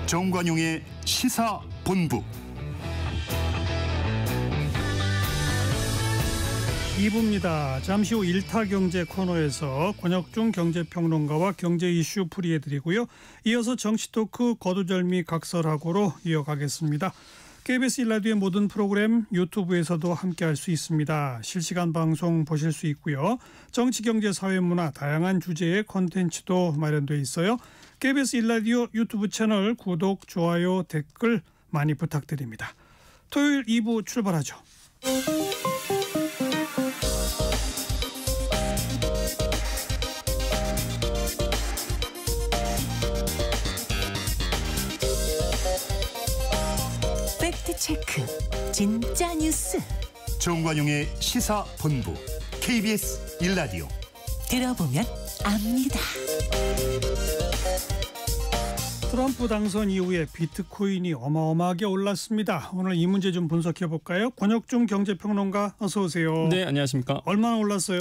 정관용의 시사본부 2부입니다. 잠시 후 일타경제 코너에서 권혁중 경제평론가와 경제 이슈 풀이해드리고요. 이어서 정치토크 거두절미 각설하고로 이어가겠습니다. KBS 1라디오의 모든 프로그램 유튜브에서도 함께할 수 있습니다. 실시간 방송 보실 수 있고요. 정치, 경제, 사회, 문화 다양한 주제의 콘텐츠도 마련되어 있어요. KBS 1라디오 유튜브 채널 구독, 좋아요, 댓글 많이 부탁드립니다. 토요일 2부 출발하죠. 체크 진짜 뉴스 정관용의 시사본부 KBS 1라디오 들어보면 압니다. 트럼프 당선 이후에 비트코인이 어마어마하게 올랐습니다. 오늘 이 문제 좀 분석해 볼까요? 권혁중 경제평론가 어서 오세요. 네, 안녕하십니까. 얼마나 올랐어요?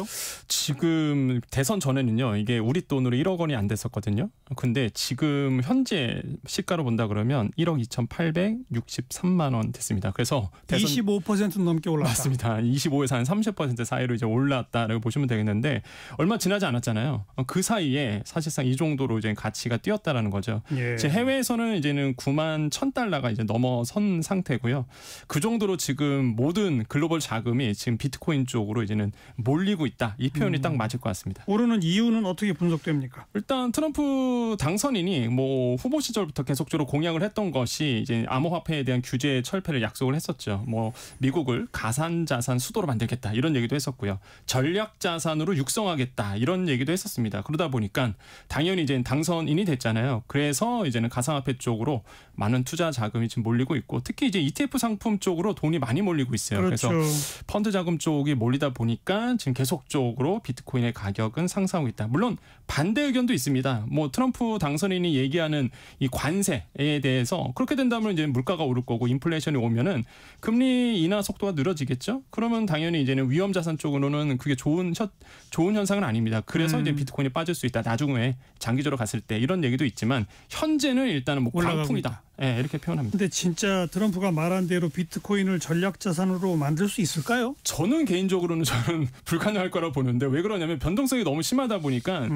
지금 대선 전에는요, 이게 우리 돈으로 1억 원이 안 됐었거든요. 근데 지금 현재 시가로 본다 그러면 1억 2,863만 원 됐습니다. 그래서 대선 25% 넘게 올랐다. 맞습니다. 25에서 한 30% 사이로 이제 올랐다라고 보시면 되겠는데 얼마 지나지 않았잖아요. 그 사이에 사실상 이 정도로 이제 가치가 뛰었다라는 거죠. 예. 해외에서는 이제는 9만 1,000달러가 이제 넘어선 상태고요. 그 정도로 지금 모든 글로벌 자금이 지금 비트코인 쪽으로 이제는 몰리고 있다. 이 표현이 딱 맞을 것 같습니다. 오르는 이유는 어떻게 분석됩니까? 일단 트럼프 당선인이 뭐 후보 시절부터 계속적으로 공약을 했던 것이 이제 암호화폐에 대한 규제 철폐를 약속을 했었죠. 뭐 미국을 가상자산 수도로 만들겠다 이런 얘기도 했었고요. 전략 자산으로 육성하겠다 이런 얘기도 했었습니다. 그러다 보니까 당연히 이제 당선인이 됐잖아요. 그래서 이제는 가상화폐 쪽으로 많은 투자 자금이 지금 몰리고 있고 특히 이제 ETF 상품 쪽으로 돈이 많이 몰리고 있어요. 그렇죠. 그래서 펀드 자금 쪽이 몰리다 보니까 지금 계속적으로 비트코인의 가격은 상승하고 있다. 물론 반대 의견도 있습니다. 뭐 트럼프 당선인이 얘기하는 이 관세에 대해서 그렇게 된다면 이제 물가가 오를 거고 인플레이션이 오면은 금리 인하 속도가 느려지겠죠. 그러면 당연히 이제는 위험 자산 쪽으로는 그게 좋은 현상은 아닙니다. 그래서 이제 비트코인이 빠질 수 있다. 나중에 장기적으로 갔을 때 이런 얘기도 있지만 현재는 일단은 뭐 광풍이다. 네, 이렇게 표현합니다. 근데 진짜 트럼프가 말한 대로 비트코인을 전략 자산으로 만들 수 있을까요? 저는 개인적으로는 불가능할 거라 보는데 왜 그러냐면 변동성이 너무 심하다 보니까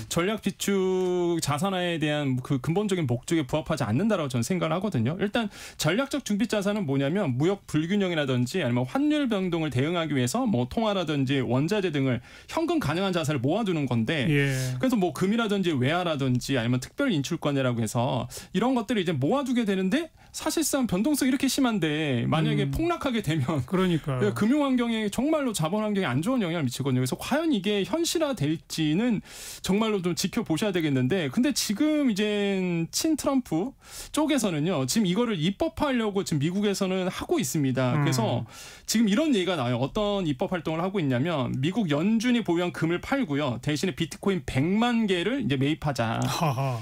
전략 비축 자산화에 대한 그 근본적인 목적에 부합하지 않는다라고 저는 생각을 하거든요. 일단 전략적 중비 자산은 뭐냐면 무역 불균형이라든지 아니면 환율 변동을 대응하기 위해서 뭐 통화라든지 원자재 등을 현금 가능한 자산을 모아두는 건데 예. 그래서 뭐 금이라든지 외화라든지 아니면 특별 인출권이라고 해서 이런 것들을 이제 모아두게 되는데 사실상 변동성이 이렇게 심한데 만약에 폭락하게 되면 그러니까 금융 환경에 정말로 자본 환경에 안 좋은 영향을 미치거든요. 그래서 과연 이게 현실화될지는 정말로 좀 지켜보셔야 되겠는데 근데 지금 이제 친 트럼프 쪽에서는요. 지금 이거를 입법하려고 지금 미국에서는 하고 있습니다. 그래서 지금 이런 얘기가 나와요. 어떤 입법 활동을 하고 있냐면 미국 연준이 보유한 금을 팔고요. 대신에 비트코인 100만 개를 이제 매입하자.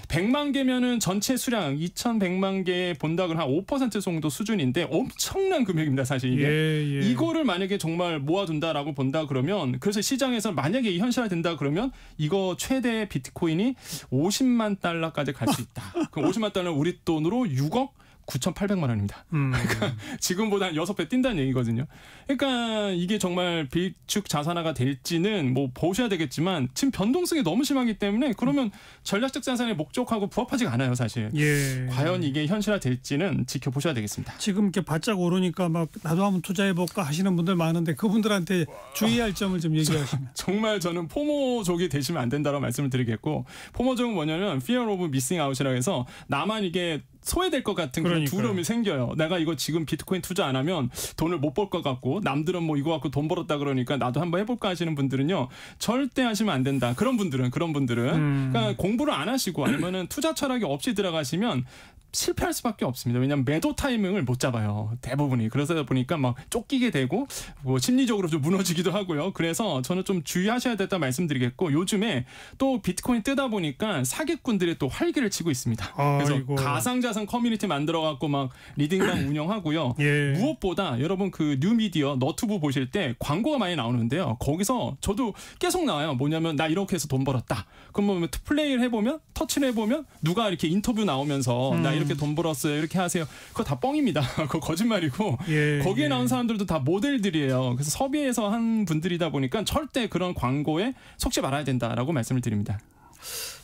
100만 개면은 전체 수량 2,100만 개 본다 그러면 한 5% 정도 수준인데 엄청난 금액입니다. 사실 이게. 예. 이거를 만약에 정말 모아둔다라고 본다 그러면 그래서 시장에서 만약에 이 현실화된다 그러면 이거 최대 비트코인이 50만 달러까지 갈 수 있다. 그럼 50만 달러는 우리 돈으로 6억 9,800만 원입니다. 그러니까 지금보다 한 6배 뛴다는 얘기거든요. 그러니까 이게 정말 비축 자산화가 될지는 뭐 보셔야 되겠지만 지금 변동성이 너무 심하기 때문에 그러면 전략적 자산의 목적하고 부합하지가 않아요, 사실. 예. 과연 이게 현실화될지는 지켜보셔야 되겠습니다. 지금 이렇게 바짝 오르니까 막 나도 한번 투자해볼까 하시는 분들 많은데 그분들한테 주의할 점을 좀 얘기하시면. 정말 저는 포모족이 되시면 안 된다고 말씀을 드리겠고 포모족은 뭐냐면 fear of missing out이라고 해서 나만 이게 소외될 것 같은 그런 두려움이 생겨요. 내가 이거 지금 비트코인 투자 안 하면 돈을 못 벌 것 같고 남들은 뭐 이거 갖고 돈 벌었다 그러니까 나도 한번 해볼까 하시는 분들은요. 절대 하시면 안 된다. 그런 분들은 그러니까 공부를 안 하시고 아니면은 투자 철학이 없이 들어가시면 실패할 수밖에 없습니다. 왜냐하면 매도 타이밍을 못 잡아요. 대부분이. 그러다 보니까 막 쫓기게 되고 뭐 심리적으로 좀 무너지기도 하고요. 그래서 저는 좀 주의하셔야 된다 말씀드리겠고 요즘에 또 비트코인 뜨다 보니까 사기꾼들이 또 활기를 치고 있습니다. 그래서 가상자산 커뮤니티 만들어갖고 막 리딩방 운영하고요. 예. 무엇보다 여러분 그 뉴미디어 너튜브 보실 때 광고가 많이 나오는데요. 거기서 저도 계속 나와요. 뭐냐면 나 이렇게 해서 돈 벌었다. 그럼 뭐 플레이를 해보면 터치를 해보면 누가 이렇게 인터뷰 나오면서 나 이렇게 이렇게 돈 벌었어요. 이렇게 하세요. 그거 다 뻥입니다. 그거 거짓말이고 거기에 나온 사람들도 다 모델들이에요. 그래서 섭외해서 한 분들이다 보니까 절대 그런 광고에 속지 말아야 된다라고 말씀을 드립니다.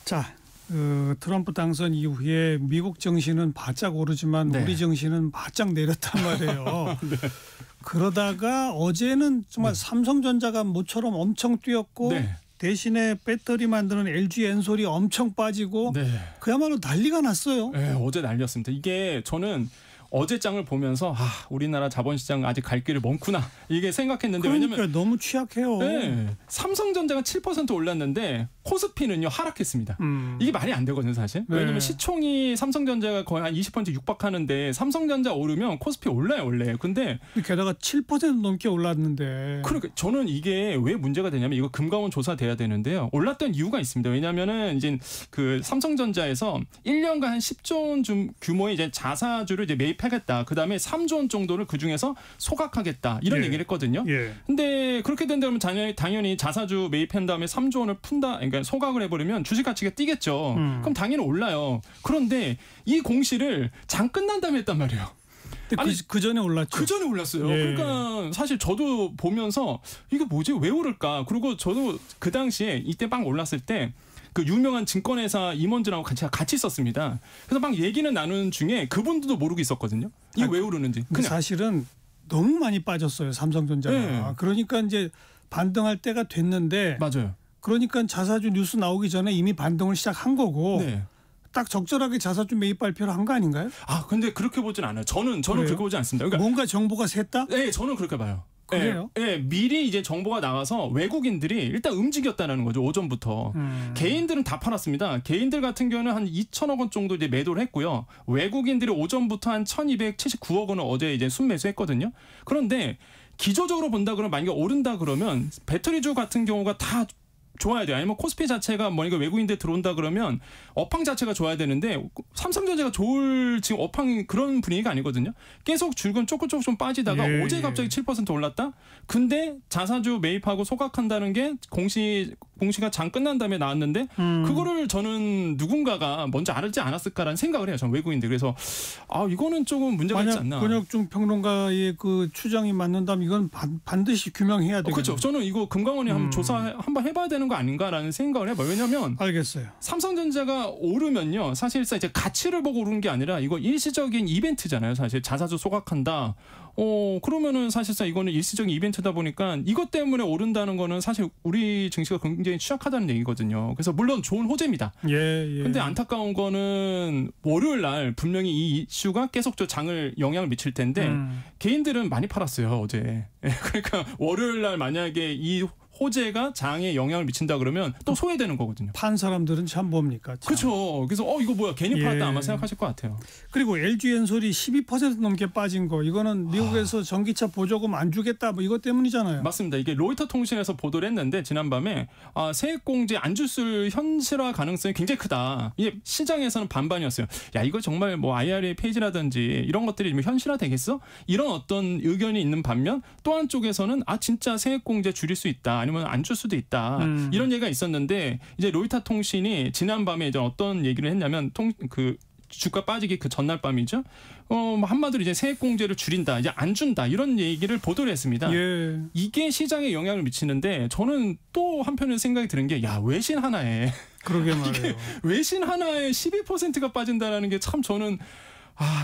자, 트럼프 당선 이후에 미국 정신은 바짝 오르지만 우리 정신은 바짝 내렸단 말이에요. 그러다가 어제는 정말 삼성전자가 모처럼 엄청 뛰었고 대신에 배터리 만드는 LG 엔솔이 엄청 빠지고 그야말로 난리가 났어요. 네, 어제 난리였습니다. 이게 저는 어제 장을 보면서 우리나라 자본시장 아직 갈 길이 먼구나 이게 생각했는데 그러니까 왜냐면 너무 취약해요. 삼성전자가 7% 올랐는데 코스피는요 하락했습니다. 이게 말이 안 되거든요 사실. 왜냐면 시총이 삼성전자가 거의 한 20% 육박하는데 삼성전자 오르면 코스피 올라요 원래. 근데 게다가 7% 넘게 올랐는데. 그러니까 저는 이게 왜 문제가 되냐면 이거 금감원 조사돼야 되는데요. 올랐던 이유가 있습니다. 왜냐면은 이제 그 삼성전자에서 1년간 한 10조 원 규모의 이제 자사주를 이제 매입하겠다. 그다음에 3조 원 정도를 그 중에서 소각하겠다. 이런 얘기를 했거든요. 근데 그렇게 된다면 당연히 자사주 매입한 다음에 3조 원을 푼다. 그러니까 소각을 해버리면 주식 가치가 뛰겠죠. 그럼 당연히 올라요. 그런데 이 공시를 장 끝난 다음에 했단 말이에요. 아니, 그 전에 올랐죠. 그 전에 올랐어요. 그러니까 사실 저도 보면서 이게 뭐지? 왜 오를까? 그리고 저도 그 당시에 이때 빵 올랐을 때 그 유명한 증권회사 임원들하고 같이 있었습니다. 그래서 막 얘기는 나누는 중에 그분들도 모르고 있었거든요. 이게 왜 오르는지. 그냥. 사실은 너무 많이 빠졌어요. 삼성전자가. 그러니까 이제 반등할 때가 됐는데. 맞아요. 그러니까 자사주 뉴스 나오기 전에 이미 반등을 시작한 거고. 딱 적절하게 자사주 매입 발표를 한 거 아닌가요? 근데 그렇게 보진 않아요. 저는 그렇게 보지 않습니다. 그러니까 뭔가 정보가 샜다? 네, 저는 그렇게 봐요. 그래요? 미리 이제 정보가 나가서 외국인들이 일단 움직였다는 거죠. 오전부터. 개인들은 다 팔았습니다. 개인들 같은 경우는 한 2천억 원 정도 이제 매도를 했고요. 외국인들이 오전부터 한 1,279억 원을 어제 이제 순매수했거든요. 그런데 기조적으로 본다 그러면 만약에 오른다 그러면 배터리주 같은 경우가 다 좋아야 돼요. 아니면 코스피 자체가 뭐니까 외국인들 들어온다 그러면 업황 자체가 좋아야 되는데 삼성전자가 좋을 지금 업황이 그런 분위기가 아니거든요. 계속 줄근 조금 좀 빠지다가 어제 갑자기 7% 올랐다. 근데 자사주 매입하고 소각한다는 게 공시가 장 끝난 다음에 나왔는데 그거를 저는 누군가가 먼저 알지 않았을까라는 생각을 해요. 저는 외국인들. 그래서 이거는 조금 문제가 있지 않나. 권혁중 평론가의 그 추정이 맞는다면 이건 반드시 규명해야 되겠네요. 그렇죠. 저는 이거 금감원이 한번 조사 한번 해봐야 되는 거 아닌가라는 생각을 해봐요. 왜냐하면 알겠어요. 삼성전자가 오르면요. 사실상 이제 가치를 보고 오르는 게 아니라 이거 일시적인 이벤트잖아요. 사실 자사주 소각한다. 그러면은 사실상 이거는 일시적인 이벤트다 보니까 이것 때문에 오른다는 거는 사실 우리 증시가 굉장히 취약하다는 얘기거든요. 그래서 물론 좋은 호재입니다. 근데 안타까운 거는 월요일 날 분명히 이 이슈가 계속 저 장을 영향을 미칠 텐데 개인들은 많이 팔았어요, 어제. 그러니까 월요일 날 만약에 이 호재가 장에 영향을 미친다 그러면 또 소외되는 거거든요. 판 사람들은 참 뭡니까? 그렇죠. 그래서 이거 뭐야 괜히 팔았다 아마 생각하실 것 같아요. 그리고 LG 엔솔이 12% 넘게 빠진 거 이거는 미국에서 전기차 보조금 안 주겠다 뭐 이것 때문이잖아요. 맞습니다. 이게 로이터 통신에서 보도를 했는데 지난밤에 세액공제 안 줄 현실화 가능성이 굉장히 크다. 이게 시장에서는 반반이었어요. 야 이거 정말 뭐 IRA 페이지라든지 이런 것들이 현실화 되겠어? 이런 어떤 의견이 있는 반면 또 한쪽에서는 진짜 세액공제 줄일 수 있다. 아니면 안 줄 수도 있다. 이런 얘기가 있었는데 이제 로이터 통신이 지난밤에 이제 어떤 얘기를 했냐면 그 주가 빠지기 그 전날 밤이죠. 한마디로 이제 세액공제를 줄인다. 이제 안 준다. 이런 얘기를 보도를 했습니다. 이게 시장에 영향을 미치는데 저는 또 한편으로 생각이 드는 게 외신 하나에 그러게 말이에요. 외신 하나에 12%가 빠진다라는 게 참 저는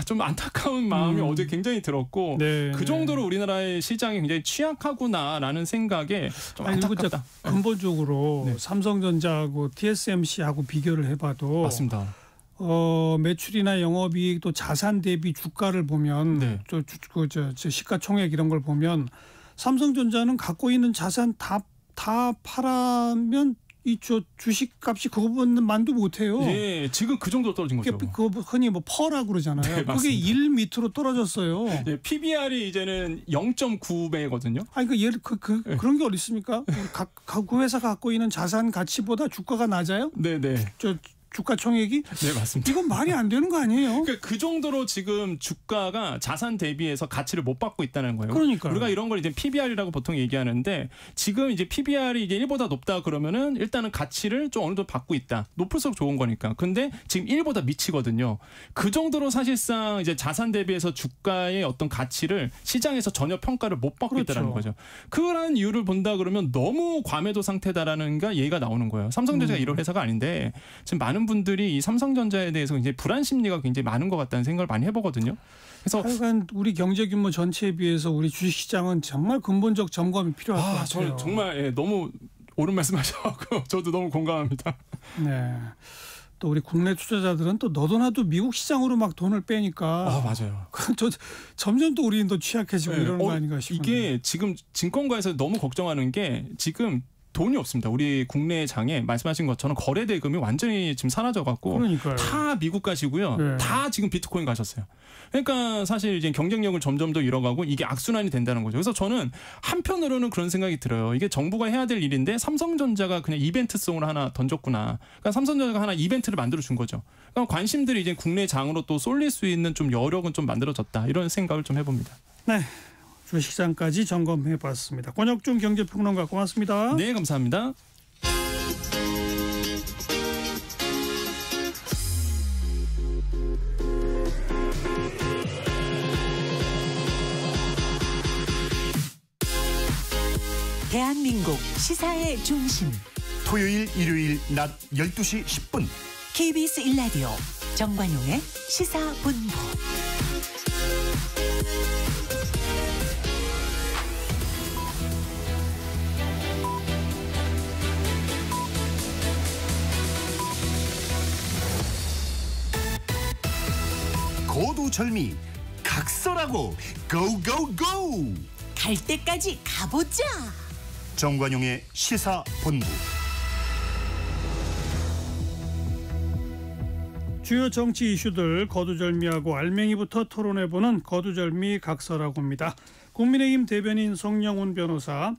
좀 안타까운 마음이 어제 굉장히 들었고 그 정도로 우리나라의 시장이 굉장히 취약하구나라는 생각에 좀 안타깝다. 근본적으로 삼성전자하고 TSMC하고 비교를 해봐도 맞습니다. 매출이나 영업이익 또 자산 대비 주가를 보면 저 시가총액 이런 걸 보면 삼성전자는 갖고 있는 자산 다 팔아면 저 주식값이 그거만도 못해요. 지금 그 정도로 떨어진 거죠. 그거 흔히 뭐 퍼라고 그러잖아요. 그게 1 밑으로 떨어졌어요. PBR이 이제는 0.9배거든요. 그런 게 어디 있습니까? 그 회사가 갖고 있는 자산 가치보다 주가가 낮아요? 네네. 주가 총액이 네, 맞습니다. 이건 말이 안 되는 거 아니에요? 그러니까 그 정도로 지금 주가가 자산 대비해서 가치를 못 받고 있다는 거예요. 그러니까요. 우리가 이런 걸 이제 PBR이라고 보통 얘기하는데 지금 이제 PBR이 이게 1보다 높다 그러면은 일단은 가치를 좀 어느 정도 받고 있다. 높을수록 좋은 거니까. 근데 지금 1보다 미치거든요. 그 정도로 사실상 이제 자산 대비해서 주가의 어떤 가치를 시장에서 전혀 평가를 못 받고 그렇죠. 있다는 거죠. 그런 이유를 본다 그러면 너무 과매도 상태다라는 게 얘기가 나오는 거예요. 삼성전자가 이런 회사가 아닌데 지금 많은 분들이 이 삼성전자에 대해서 굉장히 불안 심리가 굉장히 많은 것 같다는 생각을 많이 해보거든요. 그래서 하여간 우리 경제 규모 전체에 비해서 우리 주식시장은 정말 근본적 점검이 필요할 것 같아요. 저 정말 예, 너무 옳은 말씀하셔서 저도 너무 공감합니다. 네. 또 우리 국내 투자자들은 또 너도나도 미국 시장으로 막 돈을 빼니까 맞아요. 점점 또 우리는 더 취약해지고 네. 이러는 거 아닌가 싶은데. 이게 지금 증권가에서 너무 걱정하는 게 지금 돈이 없습니다. 우리 국내 장에 말씀하신 것처럼 거래 대금이 완전히 지금 사라져갖고 그러니까요. 다 미국 가시고요. 네. 다 지금 비트코인 가셨어요. 그러니까 사실 이제 경쟁력을 점점 더 잃어가고 이게 악순환이 된다는 거죠. 그래서 저는 한편으로는 그런 생각이 들어요. 이게 정부가 해야 될 일인데 삼성전자가 그냥 이벤트성으로 하나 던졌구나. 그러니까 삼성전자가 하나 이벤트를 만들어 준 거죠. 그러니까 관심들이 이제 국내 장으로 또 쏠릴 수 있는 좀 여력은 좀 만들어졌다. 이런 생각을 좀 해봅니다. 네. 주식시장까지 점검해봤습니다. 권혁중 경제평론가 고맙습니다. 네, 감사합니다. 대한민국 시사의 중심 토요일 일요일 낮 12시 10분 KBS 1라디오 정관용의 시사본부. 고두절미 각설하고 고고고 갈 때까지 가보자. 정관용의 시사본부. 주요 정치 이슈들 거두절미하고 알맹이부터 토론해보는 거두절미 각설하고 입니다. 국민의힘 대변인 송영훈 변호사,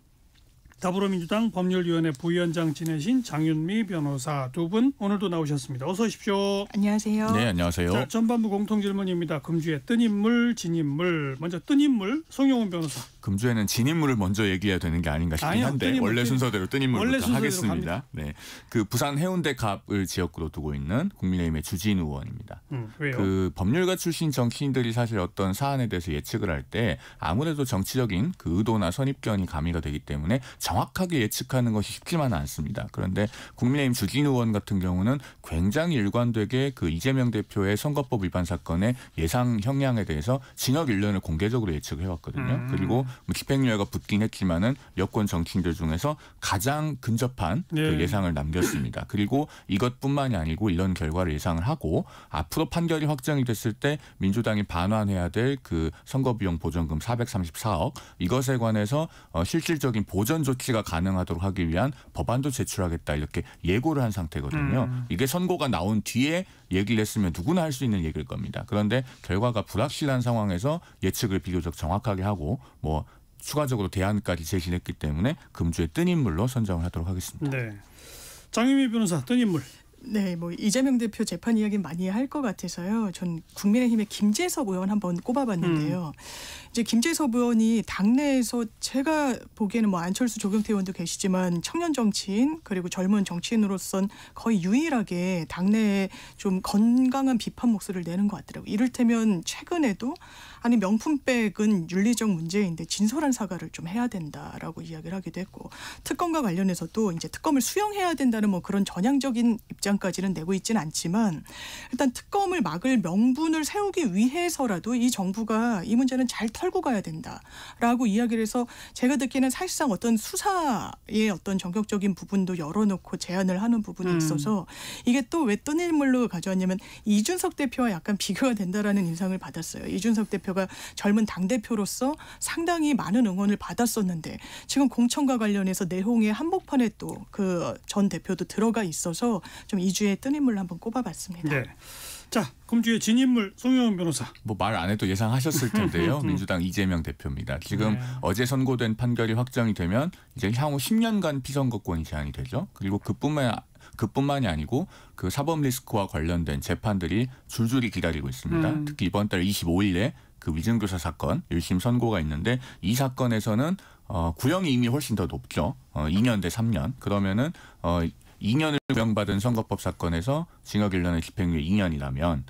더불어민주당 법률위원회 부위원장 지내신 장윤미 변호사 두 분 오늘도 나오셨습니다. 어서 오십시오. 안녕하세요. 네, 안녕하세요. 자, 전반부 공통질문입니다. 금주의 뜬 인물, 진 인물. 먼저 뜬 인물 송영훈 변호사. 금주에는 진인물을 먼저 얘기해야 되는 게 아닌가 싶긴 아니요, 한데 뜬 인물, 원래 순서대로 뜬 인물부터 순서대로 하겠습니다. 갑니다. 네, 그 부산 해운대 갑을 지역구로 두고 있는 국민의힘의 주진우 의원입니다. 왜요? 그 법률가 출신 정치인들이 사실 어떤 사안에 대해서 예측을 할 때 아무래도 정치적인 그 의도나 선입견이 가미가 되기 때문에 정확하게 예측하는 것이 쉽지만은 않습니다. 그런데 국민의힘 주진우 의원 같은 경우는 굉장히 일관되게 그 이재명 대표의 선거법 위반 사건의 예상 형량에 대해서 징역 1년을 공개적으로 예측을 해왔거든요. 그리고 뭐 집행유예가 붙긴 했지만은 여권 정치인들 중에서 가장 근접한 그 예상을 남겼습니다. 그리고 이것뿐만이 아니고 이런 결과를 예상을 하고 앞으로 판결이 확정이 됐을 때 민주당이 반환해야 될 그 선거비용 보전금 434억 이것에 관해서 실질적인 보전 조치가 가능하도록 하기 위한 법안도 제출하겠다 이렇게 예고를 한 상태거든요. 이게 선고가 나온 뒤에 얘기를 했으면 누구나 할 수 있는 얘기일 겁니다. 그런데 결과가 불확실한 상황에서 예측을 비교적 정확하게 하고 뭐 추가적으로 대안까지 제시했기 때문에 금주의 뜬 인물로 선정을 하도록 하겠습니다. 네. 장윤미 변호사 뜬 인물. 네, 뭐 이재명 대표 재판 이야기 많이 할 것 같아서요. 전 국민의힘의 김재섭 의원 한번 꼽아봤는데요. 이제 김재섭 의원이 당내에서 제가 보기에는 뭐 안철수 조경태 의원도 계시지만 청년 정치인 그리고 젊은 정치인으로선 거의 유일하게 당내에 좀 건강한 비판 목소리를 내는 것 같더라고요. 이를테면 최근에도 아니 명품백은 윤리적 문제인데 진솔한 사과를 좀 해야 된다라고 이야기를 하기도 했고 특검과 관련해서도 이제 특검을 수용해야 된다는 뭐 그런 전향적인 입장까지는 내고 있지는 않지만 일단 특검을 막을 명분을 세우기 위해서라도 이 정부가 이 문제는 잘 털고 가야 된다라고 이야기를 해서 제가 듣기에는 사실상 어떤 수사의 어떤 전격적인 부분도 열어놓고 제안을 하는 부분이 있어서 이게 또 왜 뜬 인물로 가져왔냐면 이준석 대표와 약간 비교가 된다라는 인상을 받았어요. 이준석 대표가 젊은 당대표로서 상당히 많은 응원을 받았었는데 지금 공천과 관련해서 내홍의 한복판에 또 그 전 대표도 들어가 있어서 좀 이주의 뜬 인물로 한번 꼽아봤습니다. 네. 자, 금주의 진인물 송영훈 변호사. 뭐 말 안 해도 예상하셨을 텐데요. 민주당 이재명 대표입니다. 지금 어제 선고된 판결이 확정이 되면 이제 향후 10년간 피선거권이 제한이 되죠. 그리고 그뿐만 그뿐만이 아니고 그 사법 리스크와 관련된 재판들이 줄줄이 기다리고 있습니다. 특히 이번 달 25일에 그 위증교사 사건 1심 선고가 있는데 이 사건에서는 구형이 이미 훨씬 더 높죠. 2년 대 3년. 그러면은 2년을 구형받은 선거법 사건에서 징역 1년에 집행유예 2년이라면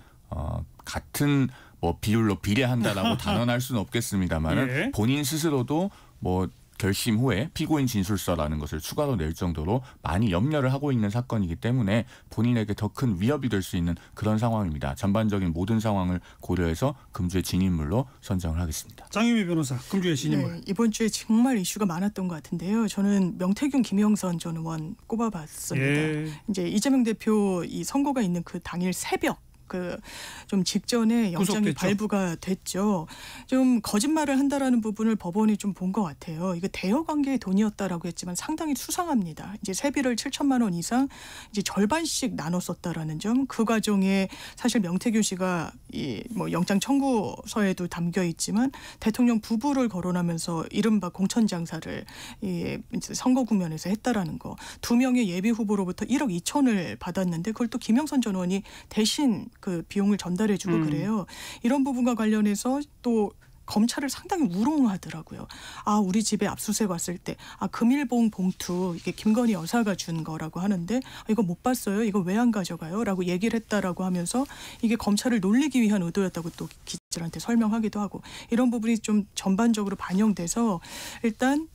같은 뭐 비율로 비례한다라고 단언할 수는 없겠습니다만은 예. 본인 스스로도 뭐 결심 후에 피고인 진술서라는 것을 추가로 낼 정도로 많이 염려를 하고 있는 사건이기 때문에 본인에게 더 큰 위협이 될 수 있는 그런 상황입니다. 전반적인 모든 상황을 고려해서 금주의 진인물로 선정을 하겠습니다. 장유미 변호사, 금주의 진인물. 네, 이번 주에 정말 이슈가 많았던 것 같은데요. 저는 명태균, 김영선 전 의원 꼽아봤습니다. 예. 이제 이재명 대표 이 선거가 있는 그 당일 새벽. 그 좀 직전에 영장이 구속됐죠. 발부가 됐죠. 좀 거짓말을 한다라는 부분을 법원이 좀 본 것 같아요. 이거 대여 관계의 돈이었다라고 했지만 상당히 수상합니다. 이제 세비를 7천만 원 이상 이제 절반씩 나눠 썼다라는 점. 그 과정에 사실 명태균 씨가 이 뭐 영장 청구서에도 담겨 있지만 대통령 부부를 거론하면서 이른바 공천 장사를 이 선거 국면에서 했다라는 거. 2명의 예비 후보로부터 1억 2천을 받았는데 그걸 또 김영선 전 의원이 대신 그 비용을 전달해주고 그래요. 이런 부분과 관련해서 또 검찰을 상당히 우롱하더라고요. 아, 우리 집에 압수수색 왔을 때 금일봉 봉투 이게 김건희 여사가 준 거라고 하는데 이거 못 봤어요. 이거 왜 안 가져가요? 라고 얘기를 했다라고 하면서 이게 검찰을 놀리기 위한 의도였다고 또 기자들한테 설명하기도 하고 이런 부분이 좀 전반적으로 반영돼서 일단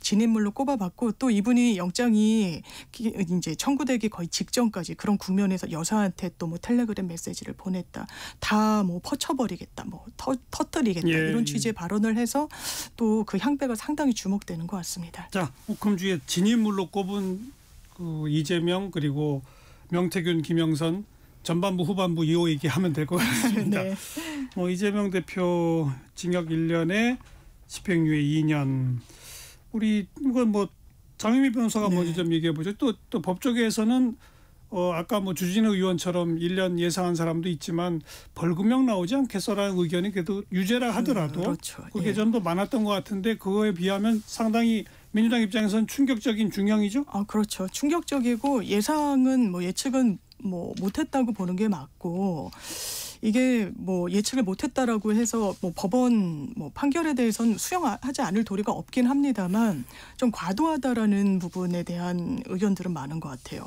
진인물로 꼽아봤고 또 이분이 영장이 이제 청구되기 거의 직전까지 그런 국면에서 여사한테 또 뭐 텔레그램 메시지를 보냈다. 다 뭐 퍼쳐버리겠다. 뭐 터뜨리겠다. 예, 이런 취지의 발언을 해서 또 그 향배가 상당히 주목되는 것 같습니다. 자, 금주의 진인물로 꼽은 그 이재명 그리고 명태균, 김영선 전반부 후반부 이 얘기하면 될 것 같습니다. 네. 뭐 이재명 대표 징역 1년에 집행유예 2년. 우리 이건 뭐 장유미 변호사가 네. 먼저 좀 얘기해 보죠. 또 법조계에서는 아까 뭐 주진우 의원처럼 1년 예상한 사람도 있지만 벌금형 나오지 않겠어라는 의견이 그래도 유죄라 하더라도 그렇죠. 그게 예. 좀 더 많았던 것 같은데 그거에 비하면 상당히 민주당 입장에서는 충격적인 중형이죠. 그렇죠. 충격적이고 예상은 뭐 예측은 뭐 못했다고 보는 게 맞고 이게 뭐 예측을 못했다라고 해서 뭐 법원 뭐 판결에 대해서는 수용하지 않을 도리가 없긴 합니다만 좀 과도하다라는 부분에 대한 의견들은 많은 것 같아요.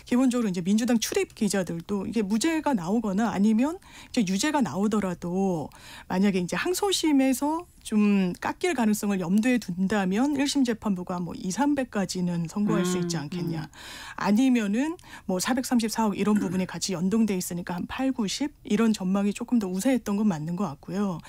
기본적으로 이제 민주당 출입 기자들도 이게 무죄가 나오거나 아니면 이제 유죄가 나오더라도 만약에 이제 항소심에서 좀 깎일 가능성을 염두에 둔다면 1심 재판부가 뭐 2, 300까지는 선고할 수 있지 않겠냐. 아니면은 뭐 434억 이런 부분이 같이 연동돼 있으니까 한 8, 90 이런 전망이 조금 더 우세했던 건 맞는 것 같고요.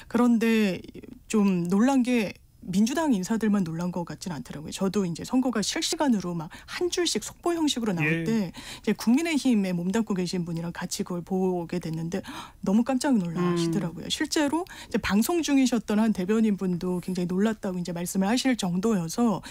그런데 좀 놀란 게 민주당 인사들만 놀란 것 같지는 않더라고요. 저도 이제 선거가 실시간으로 막 한 줄씩 속보 형식으로 나올 때 이제 국민의힘에 몸담고 계신 분이랑 같이 그걸 보게 됐는데 너무 깜짝 놀라시더라고요. 실제로 이제 방송 중이셨던 한 대변인 분도 굉장히 놀랐다고 이제 말씀을 하실 정도여서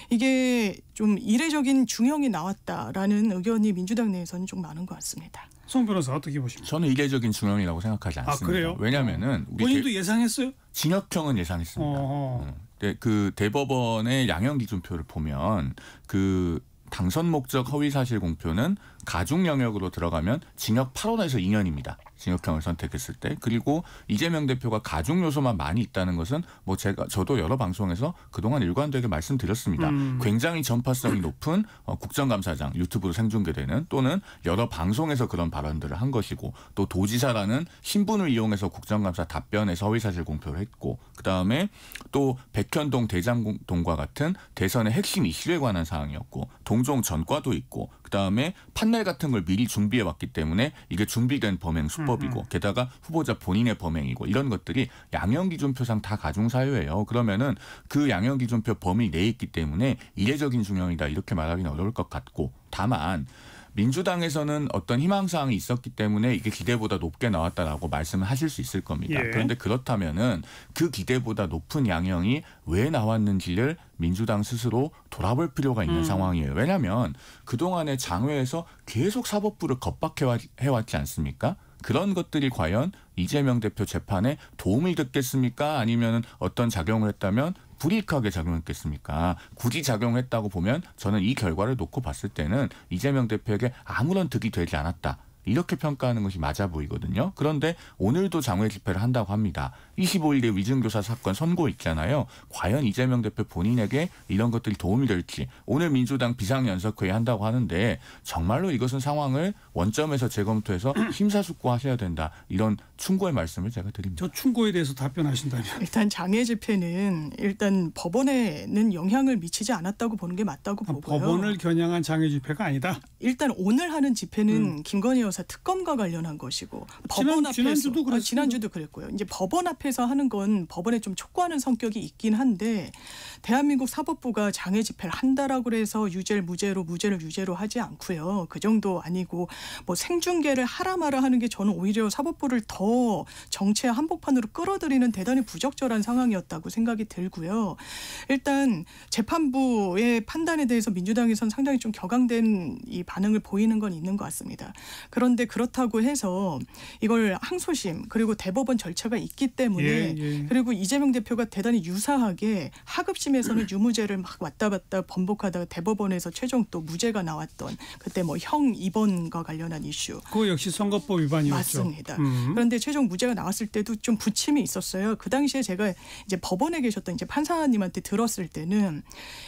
이게 좀 이례적인 중형이 나왔다라는 의견이 민주당 내에서는 좀 많은 것 같습니다. 송 변호사 어떻게 보십니까? 저는 이례적인 중형이라고 생각하지 않습니다. 그래요? 왜냐하면은 우리 본인도 예상했어요? 징역형은 예상했습니다. 그 대법원의 양형 기준표를 보면 그 당선 목적 허위 사실 공표는 가중 영역으로 들어가면 징역 8월에서 2년입니다. 징역형을 선택했을 때. 그리고 이재명 대표가 가중 요소만 많이 있다는 것은 뭐 저도 여러 방송에서 그동안 일관되게 말씀드렸습니다. 굉장히 전파성이 높은 국정감사장 유튜브로 생중계되는 또는 여러 방송에서 그런 발언들을 한 것이고 또 도지사라는 신분을 이용해서 국정감사 답변에서 허위사실 공표를 했고 그다음에 또 백현동 대장동과 같은 대선의 핵심 이슈에 관한 사항이었고 동종 전과도 있고 그다음에 판넬 같은 걸 미리 준비해 왔기 때문에 이게 준비된 범행 수법이고 게다가 후보자 본인의 범행이고 이런 것들이 양형기준표상 다 가중사유예요. 그러면은 그 양형기준표 범위 내에 있기 때문에 이례적인 중형이다 이렇게 말하기는 어려울 것 같고 다만 민주당에서는 어떤 희망사항이 있었기 때문에 이게 기대보다 높게 나왔다라고 말씀을 하실 수 있을 겁니다. 예. 그런데 그렇다면은 그 기대보다 높은 양형이 왜 나왔는지를 민주당 스스로 돌아볼 필요가 있는 상황이에요. 왜냐하면 그동안에 장외에서 계속 사법부를 겁박해왔지 않습니까? 그런 것들이 과연 이재명 대표 재판에 도움이 됐겠습니까? 아니면 어떤 작용을 했다면 불이익하게 작용했겠습니까? 굳이 작용했다고 보면 저는 이 결과를 놓고 봤을 때는 이재명 대표에게 아무런 득이 되지 않았다. 이렇게 평가하는 것이 맞아 보이거든요. 그런데 오늘도 장외 집회를 한다고 합니다. 25일에 위증교사 사건 선고 있잖아요. 과연 이재명 대표 본인에게 이런 것들이 도움이 될지 오늘 민주당 비상연석회의 한다고 하는데 정말로 이것은 상황을 원점에서 재검토해서 심사숙고하셔야 된다. 이런 충고의 말씀을 제가 드립니다. 저 충고에 대해서 답변하신다면. 일단 장외 집회는 일단 법원에는 영향을 미치지 않았다고 보는 게 맞다고 보고요. 법원을 겨냥한 장외 집회가 아니다. 일단 오늘 하는 집회는 김건희 여사 특검과 관련한 것이고 법원 앞에서 지난주도 그랬어요. 지난주도 그랬고요. 이제 법원 앞에서 하는 건 법원에 좀 촉구하는 성격이 있긴 한데 대한민국 사법부가 장외 집회를 한다라고 해서 유죄를 무죄로 무죄를 유죄로 하지 않고요. 그 정도 아니고 뭐 생중계를 하라 마라 하는 게 저는 오히려 사법부를 더 정치의 한복판으로 끌어들이는 대단히 부적절한 상황이었다고 생각이 들고요. 일단 재판부의 판단에 대해서 민주당에서는 상당히 좀 격앙된 이 반응을 보이는 건 있는 것 같습니다. 그런데 그렇다고 해서 이걸 항소심 그리고 대법원 절차가 있기 때문에 그리고 이재명 대표가 대단히 유사하게 하급심에서는 유무죄를 막 왔다 갔다 번복하다가 대법원에서 최종 또 무죄가 나왔던 그때 뭐 형 입원과 관련한 이슈. 그거 역시 선거법 위반이었죠. 맞습니다. 그런데 최종 무죄가 나왔을 때도 좀 부침이 있었어요. 그 당시에 제가 이제 법원에 계셨던 이제 판사님한테 들었을 때는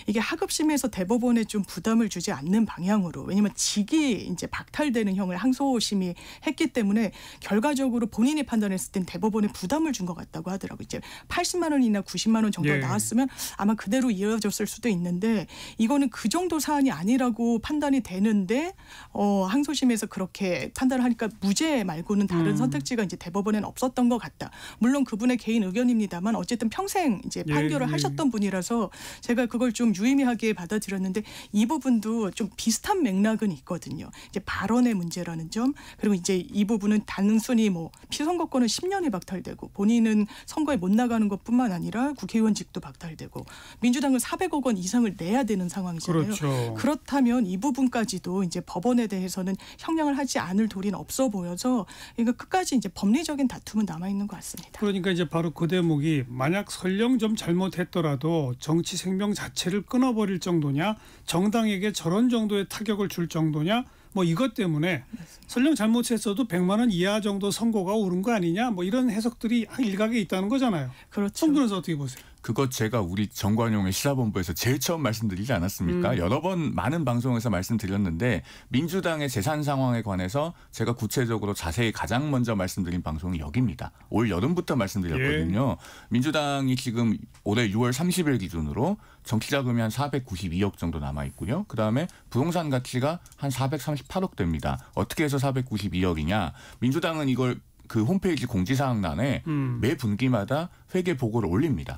이게 하급심에서 대법원에 좀 부담을 주지 않는 방향으로 왜냐하면 직이 이제 박탈되는 형을 항소심이 했기 때문에 결과적으로 본인이 판단했을 땐 대법원에 부담을 준 것 같다고 하더라고요. 이제 80만 원이나 90만 원 정도 나왔으면 아마 그대로 이어졌을 수도 있는데 이거는 그 정도 사안이 아니라고 판단이 되는데 항소심에서 그렇게 판단을 하니까 무죄 말고는 다른 선택지가 이제 대법원에는 없었던 것 같다. 물론 그분의 개인 의견입니다만 어쨌든 평생 이제 판결을 하셨던 분이라서 제가 그걸 좀 유의미하게 받아들였는데 이 부분도 좀 비슷한 맥락은 있거든요. 이제 발언의 문제라는 점 그리고 이제 이 부분은 단순히 뭐 피선거권은 10년이 박탈되고 본인은 선거에 못 나가는 것뿐만 아니라 국회의원직도 박탈되고 민주당은 400억 원 이상을 내야 되는 상황이잖아요. 그렇죠. 그렇다면 이 부분까지도 이제 법원에 대해서는 형량을 하지 않을 도리는 없어 보여서 이거 끝까지 이제 법리적인 다툼은 남아 있는 것 같습니다. 그러니까 이제 바로 그 대목이 만약 설령 좀 잘못했더라도 정치 생명 자체를 끊어버릴 정도냐, 정당에게 저런 정도의 타격을 줄 정도냐, 뭐 이것 때문에 설령 잘못했어도 100만 원 이하 정도 선고가 오른 거 아니냐, 뭐 이런 해석들이 일각에 있다는 거잖아요. 그렇죠. 송 변호사 어떻게 보세요? 그것 제가 우리 정관용의 시사본부에서 제일 처음 말씀드리지 않았습니까? 여러 번 많은 방송에서 말씀드렸는데 민주당의 재산 상황에 관해서 제가 구체적으로 자세히 가장 먼저 말씀드린 방송이 여기입니다. 올 여름부터 말씀드렸거든요. 민주당이 지금 올해 6월 30일 기준으로 정치자금이 한 492억 정도 남아 있고요. 그다음에 부동산 가치가 한 438억 됩니다. 어떻게 해서 492억이냐? 민주당은 이걸 그 홈페이지 공지사항란에 매 분기마다 회계 보고를 올립니다.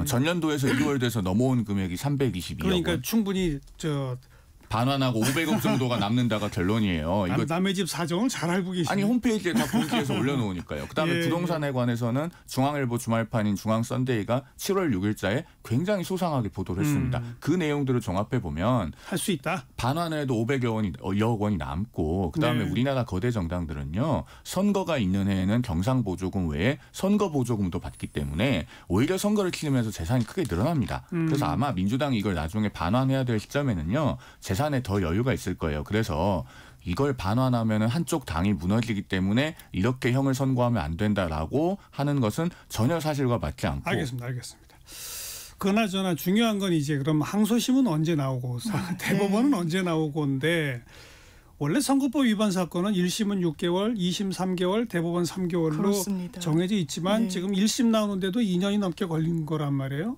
전년도에서 1월 돼서 넘어온 금액이 322억 그러니까 원. 충분히 반환하고 500억 정도가 남는다가 결론이에요. 이거 남의 집 사정을 잘 알고 계시네. 아니 홈페이지에 다 공지해서 올려놓으니까요. 그다음에 예, 부동산에 관해서는 중앙일보 주말판인 중앙선데이가 7월 6일자에 굉장히 소상하게 보도를 했습니다. 그 내용들을 종합해 보면 할 수 있다. 반환에도 500억 원이 남고 그다음에 네. 우리나라 거대 정당들은요. 선거가 있는 해에는 경상보조금 외에 선거보조금도 받기 때문에 오히려 선거를 치르면서 재산이 크게 늘어납니다. 그래서 아마 민주당이 이걸 나중에 반환해야 될 시점에는요. 재산에 더 여유가 있을 거예요. 그래서 이걸 반환하면 한쪽 당이 무너지기 때문에 이렇게 형을 선고하면 안 된다라고 하는 것은 전혀 사실과 맞지 않고. 알겠습니다. 그나저나 중요한 건 이제 그럼 항소심은 언제 나오고 대법원은 언제 나오고인데 원래 선거법 위반 사건은 1심은 6개월, 2심 3개월, 대법원 3개월로 그렇습니다. 정해져 있지만 지금 1심 나오는데도 2년이 넘게 걸린 거란 말이에요.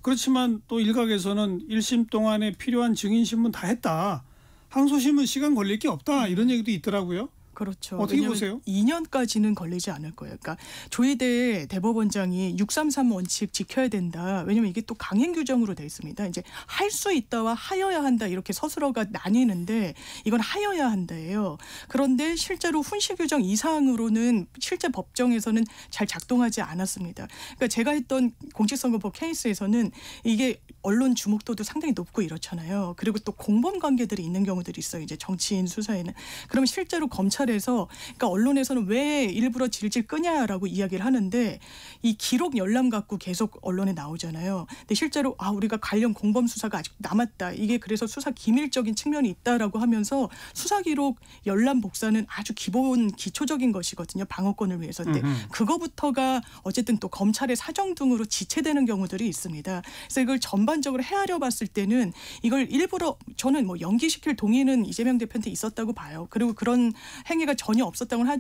그렇지만 또 일각에서는 1심 동안에 필요한 증인신문 다 했다. 항소심은 시간 걸릴 게 없다. 이런 얘기도 있더라고요. 그렇죠. 어떻게 보세요? 2년까지는 걸리지 않을 거예요. 그러니까 조희대 대법원장이 633 원칙 지켜야 된다. 왜냐하면 이게 또 강행 규정으로 돼 있습니다. 이제 할 수 있다와 하여야 한다 이렇게 서술어가 나뉘는데 이건 하여야 한다예요. 그런데 실제로 훈시 규정 이상으로는 실제 법정에서는 잘 작동하지 않았습니다. 그러니까 제가 했던 공직선거법 케이스에서는 이게 언론 주목도도 상당히 높고 이렇잖아요. 그리고 또 공범 관계들이 있는 경우들이 있어요. 이제 정치인 수사에는. 그러면 실제로 검찰에서 그러니까 언론에서는 왜 일부러 질질 끄냐라고 이야기를 하는데 이 기록 열람 갖고 계속 언론에 나오잖아요. 근데 실제로 우리가 관련 공범 수사가 아직 남았다. 이게 그래서 수사 기밀적인 측면이 있다라고 하면서 수사 기록 열람 복사는 아주 기본 기초적인 것이거든요. 방어권을 위해서. 근데 그거부터가 어쨌든 또 검찰의 사정 등으로 지체되는 경우들이 있습니다. 그래서 이걸 전반적으로 헤아려 봤을 때는 이걸 일부러 저는 뭐 연기시킬 동의는 이재명 대표한테 있었다고 봐요. 그리고 그런 행위가 전혀 없었다고는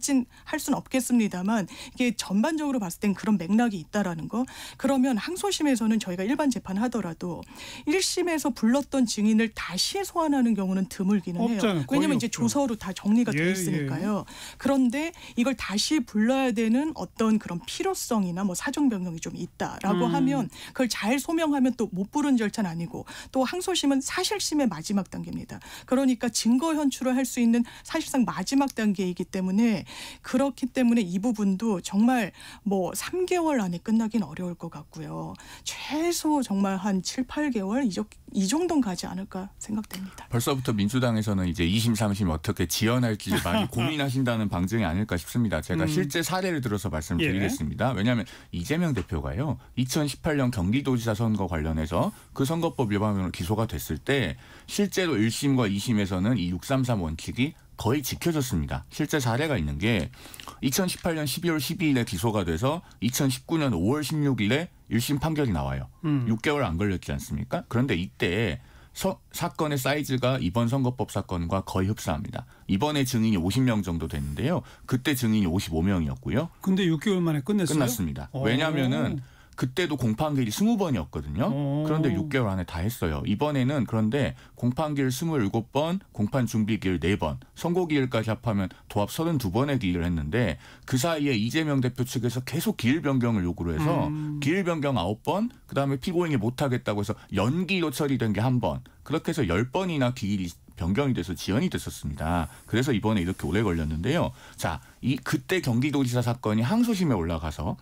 할 수는 없겠습니다만 이게 전반적으로 봤을 땐 그런 맥락이 있다라는 거. 그러면 항소심에서는 저희가 일반 재판하더라도 1심에서 불렀던 증인을 다시 소환하는 경우는 드물기는 해요. 없잖아요. 왜냐하면 이제 없죠. 조서로 다 정리가 돼 있으니까요. 그런데 이걸 다시 불러야 되는 어떤 그런 필요성이나 뭐 사정 변경이 좀 있다라고 하면 그걸 잘 소명하면 또 못 부른 절차는 아니고 또 항소심은 사실심의 마지막 단계입니다. 그러니까 증거 현출을 할 수 있는 사실상 마지막 단계이기 때문에 그렇기 때문에 이 부분도 정말 뭐 3개월 안에 끝나긴 어려울 것 같고요. 최소 정말 한 7, 8개월 이 정도는 가지 않을까 생각됩니다. 벌써부터 민주당에서는 이제 2심, 3심 어떻게 지연할지 많이 고민하신다는 방증이 아닐까 싶습니다. 제가 실제 사례를 들어서 말씀드리겠습니다. 왜냐하면 이재명 대표가요. 2018년 경기도지사 선거 관련해서 그 선거법 위반으로 기소가 됐을 때 실제로 1심과 2심에서는 이 633 원칙이 거의 지켜졌습니다. 실제 사례가 있는 게 2018년 12월 12일에 기소가 돼서 2019년 5월 16일에 1심 판결이 나와요. 6개월 안 걸렸지 않습니까? 그런데 이때 사건의 사이즈가 이번 선거법 사건과 거의 흡사합니다. 이번에 증인이 50명 정도 됐는데요. 그때 증인이 55명이었고요. 근데 6개월 만에 끝냈어요? 끝났습니다. 왜냐하면은 그때도 공판기일이 20번이었거든요. 그런데 6개월 안에 다 했어요. 이번에는 그런데 공판기일 27번, 공판 준비기일 4번, 선고기일까지 합하면 도합 32번의 기일을 했는데 그 사이에 이재명 대표 측에서 계속 기일 변경을 요구를 해서 기일 변경 9번, 그다음에 피고인이 못하겠다고 해서 연기로 처리된 게 1번. 그렇게 해서 10번이나 기일이 변경이 돼서 지연이 됐었습니다. 그래서 이번에 이렇게 오래 걸렸는데요. 자, 그때 경기도지사 사건이 항소심에 올라가서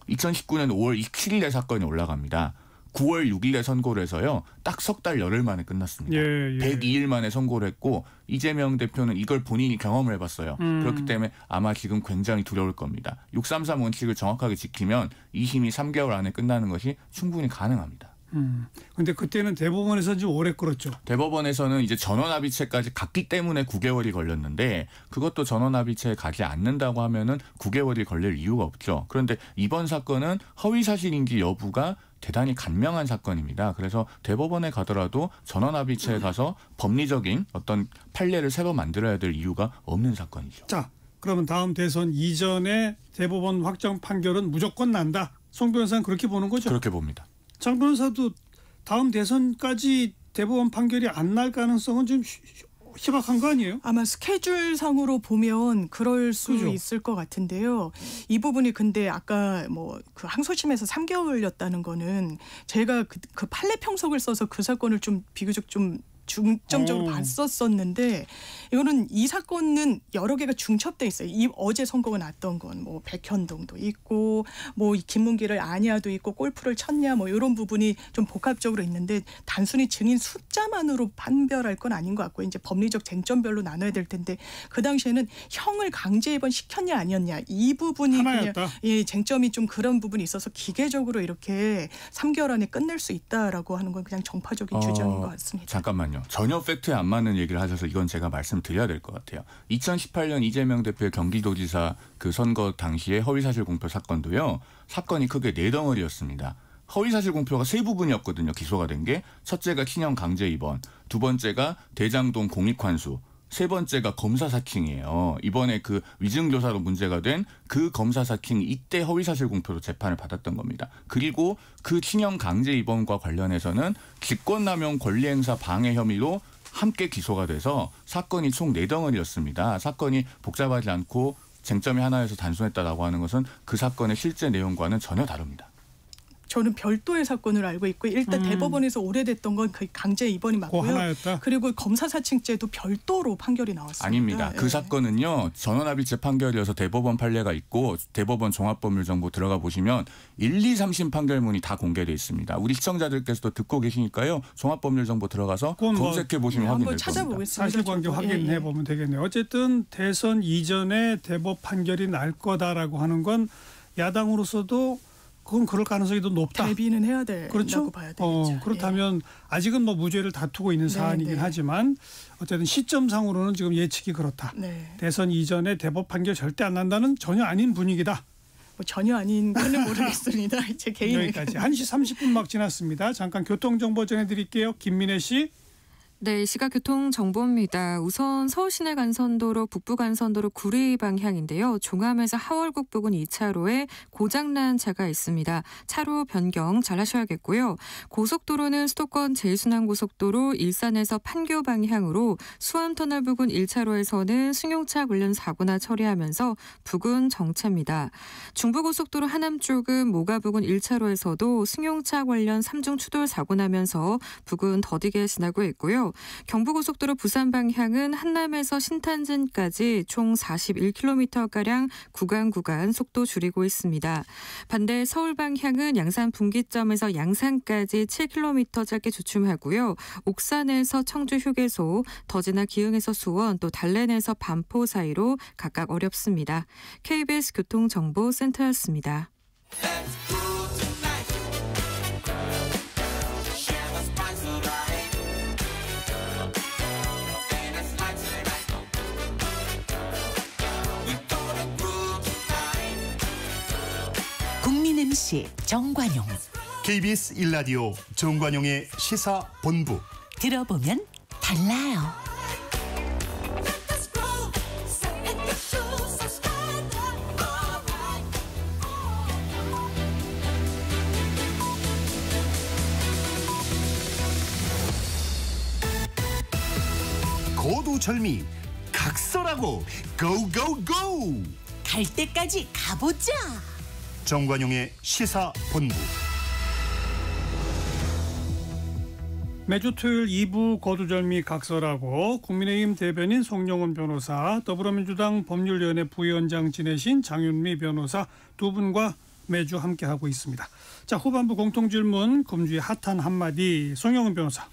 2019년 5월 27일에 사건이 올라갑니다. 9월 6일에 선고를 해서요. 딱 석 달 열흘 만에 끝났습니다. 102일 만에 선고를 했고 이재명 대표는 이걸 본인이 경험을 해봤어요. 그렇기 때문에 아마 지금 굉장히 두려울 겁니다. 633 원칙을 정확하게 지키면 2심이 3개월 안에 끝나는 것이 충분히 가능합니다. 근데 그때는 대법원에서 좀 오래 끌었죠. 대법원에서는 이제 전원합의체까지 갔기 때문에 9개월이 걸렸는데 그것도 전원합의체에 가지 않는다고 하면은 9개월이 걸릴 이유가 없죠. 그런데 이번 사건은 허위사실인지 여부가 대단히 간명한 사건입니다. 그래서 대법원에 가더라도 전원합의체에 가서 법리적인 어떤 판례를 새로 만들어야 될 이유가 없는 사건이죠. 자, 그러면 다음 대선 이전에 대법원 확정 판결은 무조건 난다. 송 변호사는 그렇게 보는 거죠? 그렇게 봅니다. 장 변호사도 다음 대선까지 대법원 판결이 안 날 가능성은 좀 희박한 거 아니에요? 아마 스케줄상으로 보면 그럴 수 그죠? 있을 것 같은데요. 이 부분이 근데 아까 뭐 그 항소심에서 3개월이었다는 거는 제가 그 판례 평석을 써서 그 사건을 좀 비교적 좀 중점적으로 봤었었는데 이거는 이 사건은 여러 개가 중첩돼 있어요. 어제 선고가 났던 건 뭐 백현동도 있고 뭐 김문기를 아냐도 있고 골프를 쳤냐 뭐 이런 부분이 좀 복합적으로 있는데 단순히 증인 숫자만으로 판별할 건 아닌 것 같고 이제 법리적 쟁점별로 나눠야 될 텐데 그 당시에는 형을 강제 입원 시켰냐 아니었냐 이 부분이 하나였다. 그냥 쟁점이 좀 그런 부분이 있어서 기계적으로 이렇게 3개월 안에 끝낼 수 있다라고 하는 건 그냥 정파적인 주장인 것 같습니다. 잠깐만요. 전혀 팩트에 안 맞는 얘기를 하셔서 이건 제가 말씀드려야 될 것 같아요. 2018년 이재명 대표의 경기도지사 그 선거 당시에 허위사실 공표 사건도요. 사건이 크게 4덩어리였습니다. 허위사실 공표가 3부분이었거든요. 기소가 된 게. 첫째가 친형 강제 입원, 두 번째가 대장동 공익환수, 세 번째가 검사 사칭이에요. 이번에 그 위증교사로 문제가 된 그 검사 사칭 이때 허위사실 공표로 재판을 받았던 겁니다. 그리고 그 친형 강제 입원과 관련해서는 직권남용 권리행사 방해 혐의로 함께 기소가 돼서 사건이 총 4덩어리였습니다. 사건이 복잡하지 않고 쟁점이 하나여서 단순했다라고 하는 것은 그 사건의 실제 내용과는 전혀 다릅니다. 저는 별도의 사건을 알고 있고 일단 대법원에서 오래됐던 건 그 강제 입원이 맞고요. 하나였다. 그리고 검사사칭죄도 별도로 판결이 나왔습니다. 아닙니다. 그 예. 사건은요. 전원합의체 판결이어서 대법원 판례가 있고 대법원 종합법률정보 들어가 보시면 1, 2, 3심 판결문이 다 공개돼 있습니다. 우리 시청자들께서도 듣고 계시니까요. 종합법률정보 들어가서 검색해 보시면 확인될 한번 겁니다. 찾아보겠습니다. 사실관계 저도. 확인해 예. 보면 되겠네요. 어쨌든 대선 이전에 대법 판결이 날 거다라고 하는 건 야당으로서도 그건 그럴 가능성이 더 높다. 대비는 해야 된다고 그렇죠? 봐야 되겠죠. 그렇다면 아직은 뭐 무죄를 다투고 있는 사안이긴 네. 하지만 어쨌든 시점상으로는 지금 예측이 그렇다. 네. 대선 이전에 대법 판결 절대 안 난다는 전혀 아닌 분위기다. 뭐 전혀 아닌 건는 모르겠습니다. 제 개인 여기까지 1시 30분 막 지났습니다. 잠깐 교통정보 전해드릴게요. 김민혜 씨. 네, 시각 교통 정보입니다. 우선 서울 시내 간선도로 북부 간선도로 구리 방향인데요. 종암에서 하월국 부근 2차로에 고장난 차가 있습니다. 차로 변경 잘 하셔야겠고요. 고속도로는 수도권 제일순환고속도로 일산에서 판교 방향으로 수암터널 부근 1차로에서는 승용차 관련 사고나 처리하면서 부근 정체입니다. 중부고속도로 하남 쪽은 모가 부근 1차로에서도 승용차 관련 3중 추돌 사고 나면서 부근 더디게 지나고 있고요. 경부고속도로 부산 방향은 한남에서 신탄진까지 총 41km가량 구간 속도 줄이고 있습니다. 반대 서울 방향은 양산 분기점에서 양산까지 7km 짧게 주춤하고요. 옥산에서 청주 휴게소, 더지나 기흥에서 수원, 또 달랜에서 반포 사이로 각각 어렵습니다. KBS 교통정보센터였습니다. 국민 MC 정관용. KBS 1라디오 정관용의 시사본부. 들어보면 달라요. 고두절미 각설하고 고고고. 갈 때까지 가보자. 정관용의 시사본부. 매주 토요일 2부 거두절미 각설하고 국민의힘 대변인 송영훈 변호사, 더불어민주당 법률위원회 부위원장 지내신 장윤미 변호사 두 분과 매주 함께하고 있습니다. 자, 후반부 공통질문 금주의 핫한 한마디 송영훈 변호사.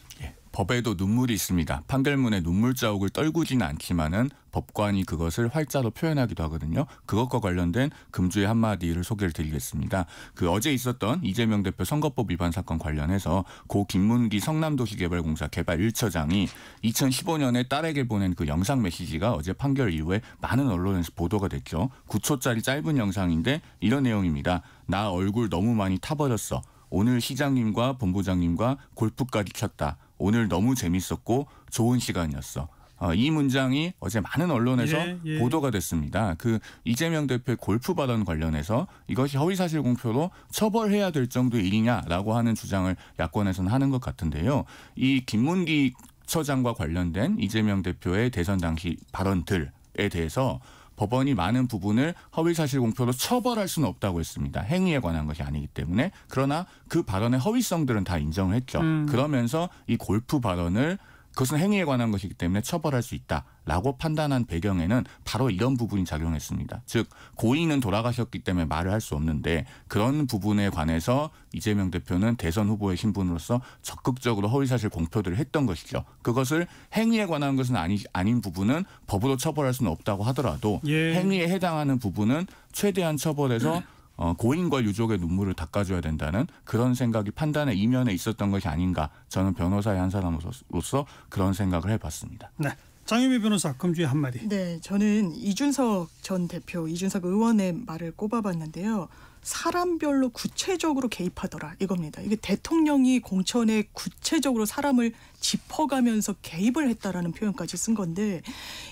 법에도 눈물이 있습니다. 판결문에 눈물 자국을 떨구지는 않지만은 법관이 그것을 활자로 표현하기도 하거든요. 그것과 관련된 금주의 한마디를 소개를 드리겠습니다. 그 어제 있었던 이재명 대표 선거법 위반 사건 관련해서 고 김문기 성남도시개발공사 개발 1처장이 2015년에 딸에게 보낸 그 영상 메시지가 어제 판결 이후에 많은 언론에서 보도가 됐죠. 9초짜리 짧은 영상인데 이런 내용입니다. 나 얼굴 너무 많이 타버렸어. 오늘 시장님과 본부장님과 골프까지 쳤다. 오늘 너무 재밌었고 좋은 시간이었어. 이 문장이 어제 많은 언론에서 보도가 됐습니다. 그 이재명 대표의 골프 발언 관련해서 이것이 허위사실 공표로 처벌해야 될 정도의 일이냐라고 하는 주장을 야권에서는 하는 것 같은데요. 이 김문기 처장과 관련된 이재명 대표의 대선 당시 발언들에 대해서 법원이 많은 부분을 허위사실 공표로 처벌할 수는 없다고 했습니다. 행위에 관한 것이 아니기 때문에. 그러나 그 발언의 허위성들은 다 인정을 했죠. 그러면서 이 골프 발언을 그것은 행위에 관한 것이기 때문에 처벌할 수 있다라고 판단한 배경에는 바로 이런 부분이 작용했습니다. 즉 고인은 돌아가셨기 때문에 말을 할 수 없는데 그런 부분에 관해서 이재명 대표는 대선 후보의 신분으로서 적극적으로 허위사실 공표들을 했던 것이죠. 그것을 행위에 관한 것은 아닌 부분은 법으로 처벌할 수는 없다고 하더라도 행위에 해당하는 부분은 최대한 처벌해서 고인과 유족의 눈물을 닦아줘야 된다는 그런 생각이 판단의 이면에 있었던 것이 아닌가. 저는 변호사의 한 사람으로서 그런 생각을 해봤습니다. 네, 장윤미 변호사 금주의 한마디. 네, 저는 이준석 전 대표, 이준석 의원의 말을 꼽아봤는데요. 사람별로 구체적으로 개입하더라 이겁니다. 이게 대통령이 공천에 구체적으로 사람을 짚어가면서 개입을 했다라는 표현까지 쓴 건데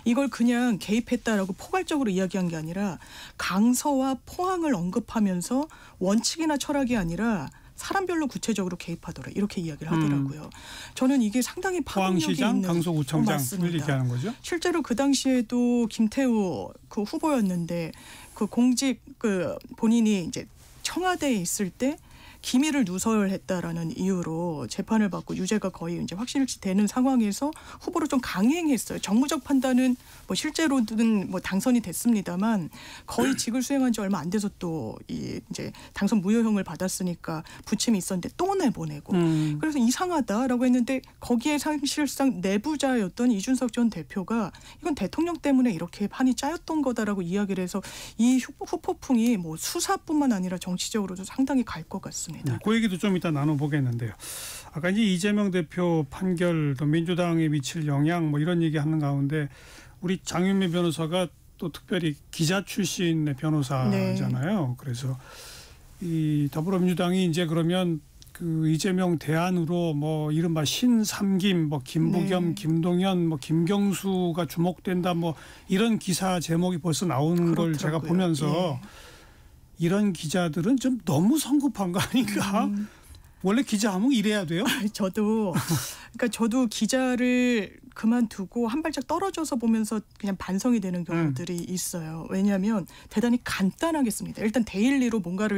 이걸 그냥 개입했다라고 포괄적으로 이야기한 게 아니라 강서와 포항을 언급하면서 원칙이나 철학이 아니라 사람별로 구체적으로 개입하더라 이렇게 이야기를 하더라고요. 저는 이게 상당히 파급력이 포항시장, 있는 강서구청장을 얘기하는 거죠. 실제로 그 당시에도 김태우 그 후보였는데 그 공직 그 본인이 이제 청와대에 있을 때 기밀을 누설했다라는 이유로 재판을 받고 유죄가 거의 이제 확실시되는 상황에서 후보를 좀 강행했어요. 정무적 판단은 뭐 실제로는 뭐 당선이 됐습니다만 거의 직을 수행한 지 얼마 안 돼서 또 이제 당선 무효형을 받았으니까 부침이 있었는데 또 내보내고 그래서 이상하다라고 했는데 거기에 사실상 내부자였던 이준석 전 대표가 이건 대통령 때문에 이렇게 판이 짜였던 거다라고 이야기를 해서 이 후폭풍이 뭐 수사뿐만 아니라 정치적으로도 상당히 갈 것 같습니다. 그 얘기도 좀 이따 나눠보겠는데요. 아까 이제 이재명 대표 판결 또 민주당에 미칠 영향 뭐 이런 얘기하는 가운데 우리 장윤미 변호사가 또 특별히 기자 출신의 변호사잖아요. 네. 그래서 이 더불어민주당이 이제 그러면 그 이재명 대안으로 뭐 이른바 신삼김 뭐 김부겸, 네. 김동연, 뭐 김경수가 주목된다 뭐 이런 기사 제목이 벌써 나오는 그렇더라고요. 걸 제가 보면서 이런 기자들은 좀 너무 성급한 거 아닌가? 원래 기자하면 이래야 돼요? 저도 기자를 그만두고 한 발짝 떨어져서 보면서 그냥 반성이 되는 경우들이 있어요. 왜냐하면 대단히 간단하게 씁니다. 일단 데일리로 뭔가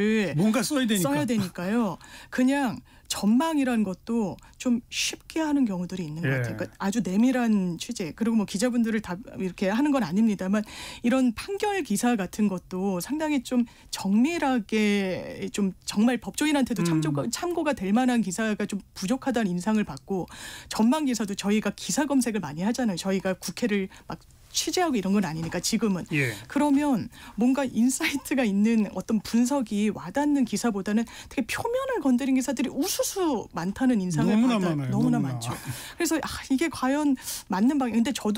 써야 되니까요. 그냥 전망이라는 것도 좀 쉽게 하는 경우들이 있는 것 같아요. 그러니까 아주 내밀한 취재 그리고 뭐 기자분들을 다 이렇게 하는 건 아닙니다만 이런 판결 기사 같은 것도 상당히 좀 정밀하게 좀 정말 법조인한테도 참고가 될 만한 기사가 좀 부족하다는 인상을 받고 전망 기사도 저희가 기사 검색을 많이 하잖아요. 저희가 국회를 막 취재하고 이런 건 아니니까 지금은. 그러면 뭔가 인사이트가 있는 어떤 분석이 와닿는 기사보다는 되게 표면을 건드린 기사들이 우수수 많다는 인상을 받아요. 너무나 많죠. 그래서 이게 과연 맞는 방향. 근데 저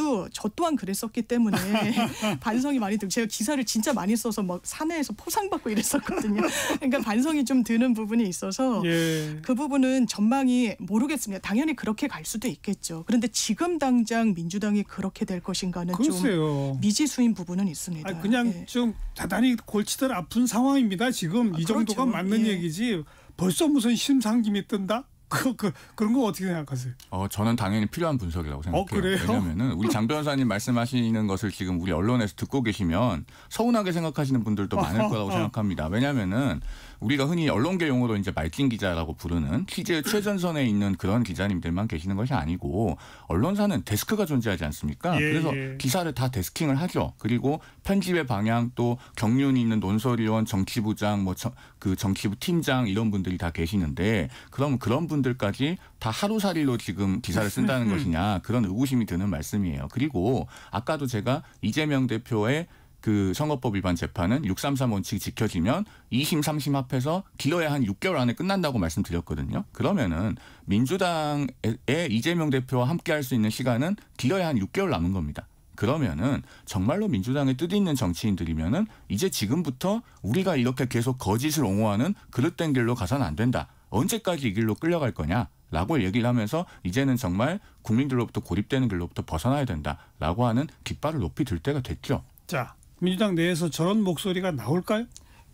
또한 그랬었기 때문에 반성이 많이 들고 제가 기사를 진짜 많이 써서 막 사내에서 포상받고 이랬었거든요. 그러니까 반성이 좀 드는 부분이 있어서 그 부분은 전망이 모르겠습니다. 당연히 그렇게 갈 수도 있겠죠. 그런데 지금 당장 민주당이 그렇게 될 것인가는 좀 미지수인 부분은 있습니다. 아니, 그냥 좀 대단히 골치들 아픈 상황입니다. 지금 이 정도가 그렇죠. 맞는 얘기지. 벌써 무슨 심상김이 뜬다? 그런 거 어떻게 생각하세요? 저는 당연히 필요한 분석이라고 생각해요. 그래요? 왜냐하면 우리 장 변호사님 말씀하시는 것을 지금 우리 언론에서 듣고 계시면 서운하게 생각하시는 분들도 많을 거라고 생각합니다. 왜냐하면은 우리가 흔히 언론계 용어로 이제 말진 기자라고 부르는 취재 최전선에 있는 그런 기자님들만 계시는 것이 아니고 언론사는 데스크가 존재하지 않습니까? 그래서 기사를 다 데스킹을 하죠. 그리고 편집의 방향 또 경륜이 있는 논설위원, 정치부장, 그 정치부 팀장 이런 분들이 다 계시는데 그럼 그런 분들까지 다 하루살이로 지금 기사를 쓴다는 것이냐 그런 의구심이 드는 말씀이에요. 그리고 아까도 제가 이재명 대표의 그 선거법 위반 재판은 633 원칙이 지켜지면 2심 3심 합해서 길어야 한 6개월 안에 끝난다고 말씀드렸거든요. 그러면은 민주당의 이재명 대표와 함께 할 수 있는 시간은 길어야 한 6개월 남은 겁니다. 그러면은 정말로 민주당에 뜻 있는 정치인들이면은 이제 지금부터 우리가 이렇게 계속 거짓을 옹호하는 그릇된 길로 가서는 안 된다. 언제까지 이 길로 끌려갈 거냐라고 얘기를 하면서 이제는 정말 국민들로부터 고립되는 길로부터 벗어나야 된다라고 하는 깃발을 높이 들 때가 됐죠. 자, 민주당 내에서 저런 목소리가 나올까요?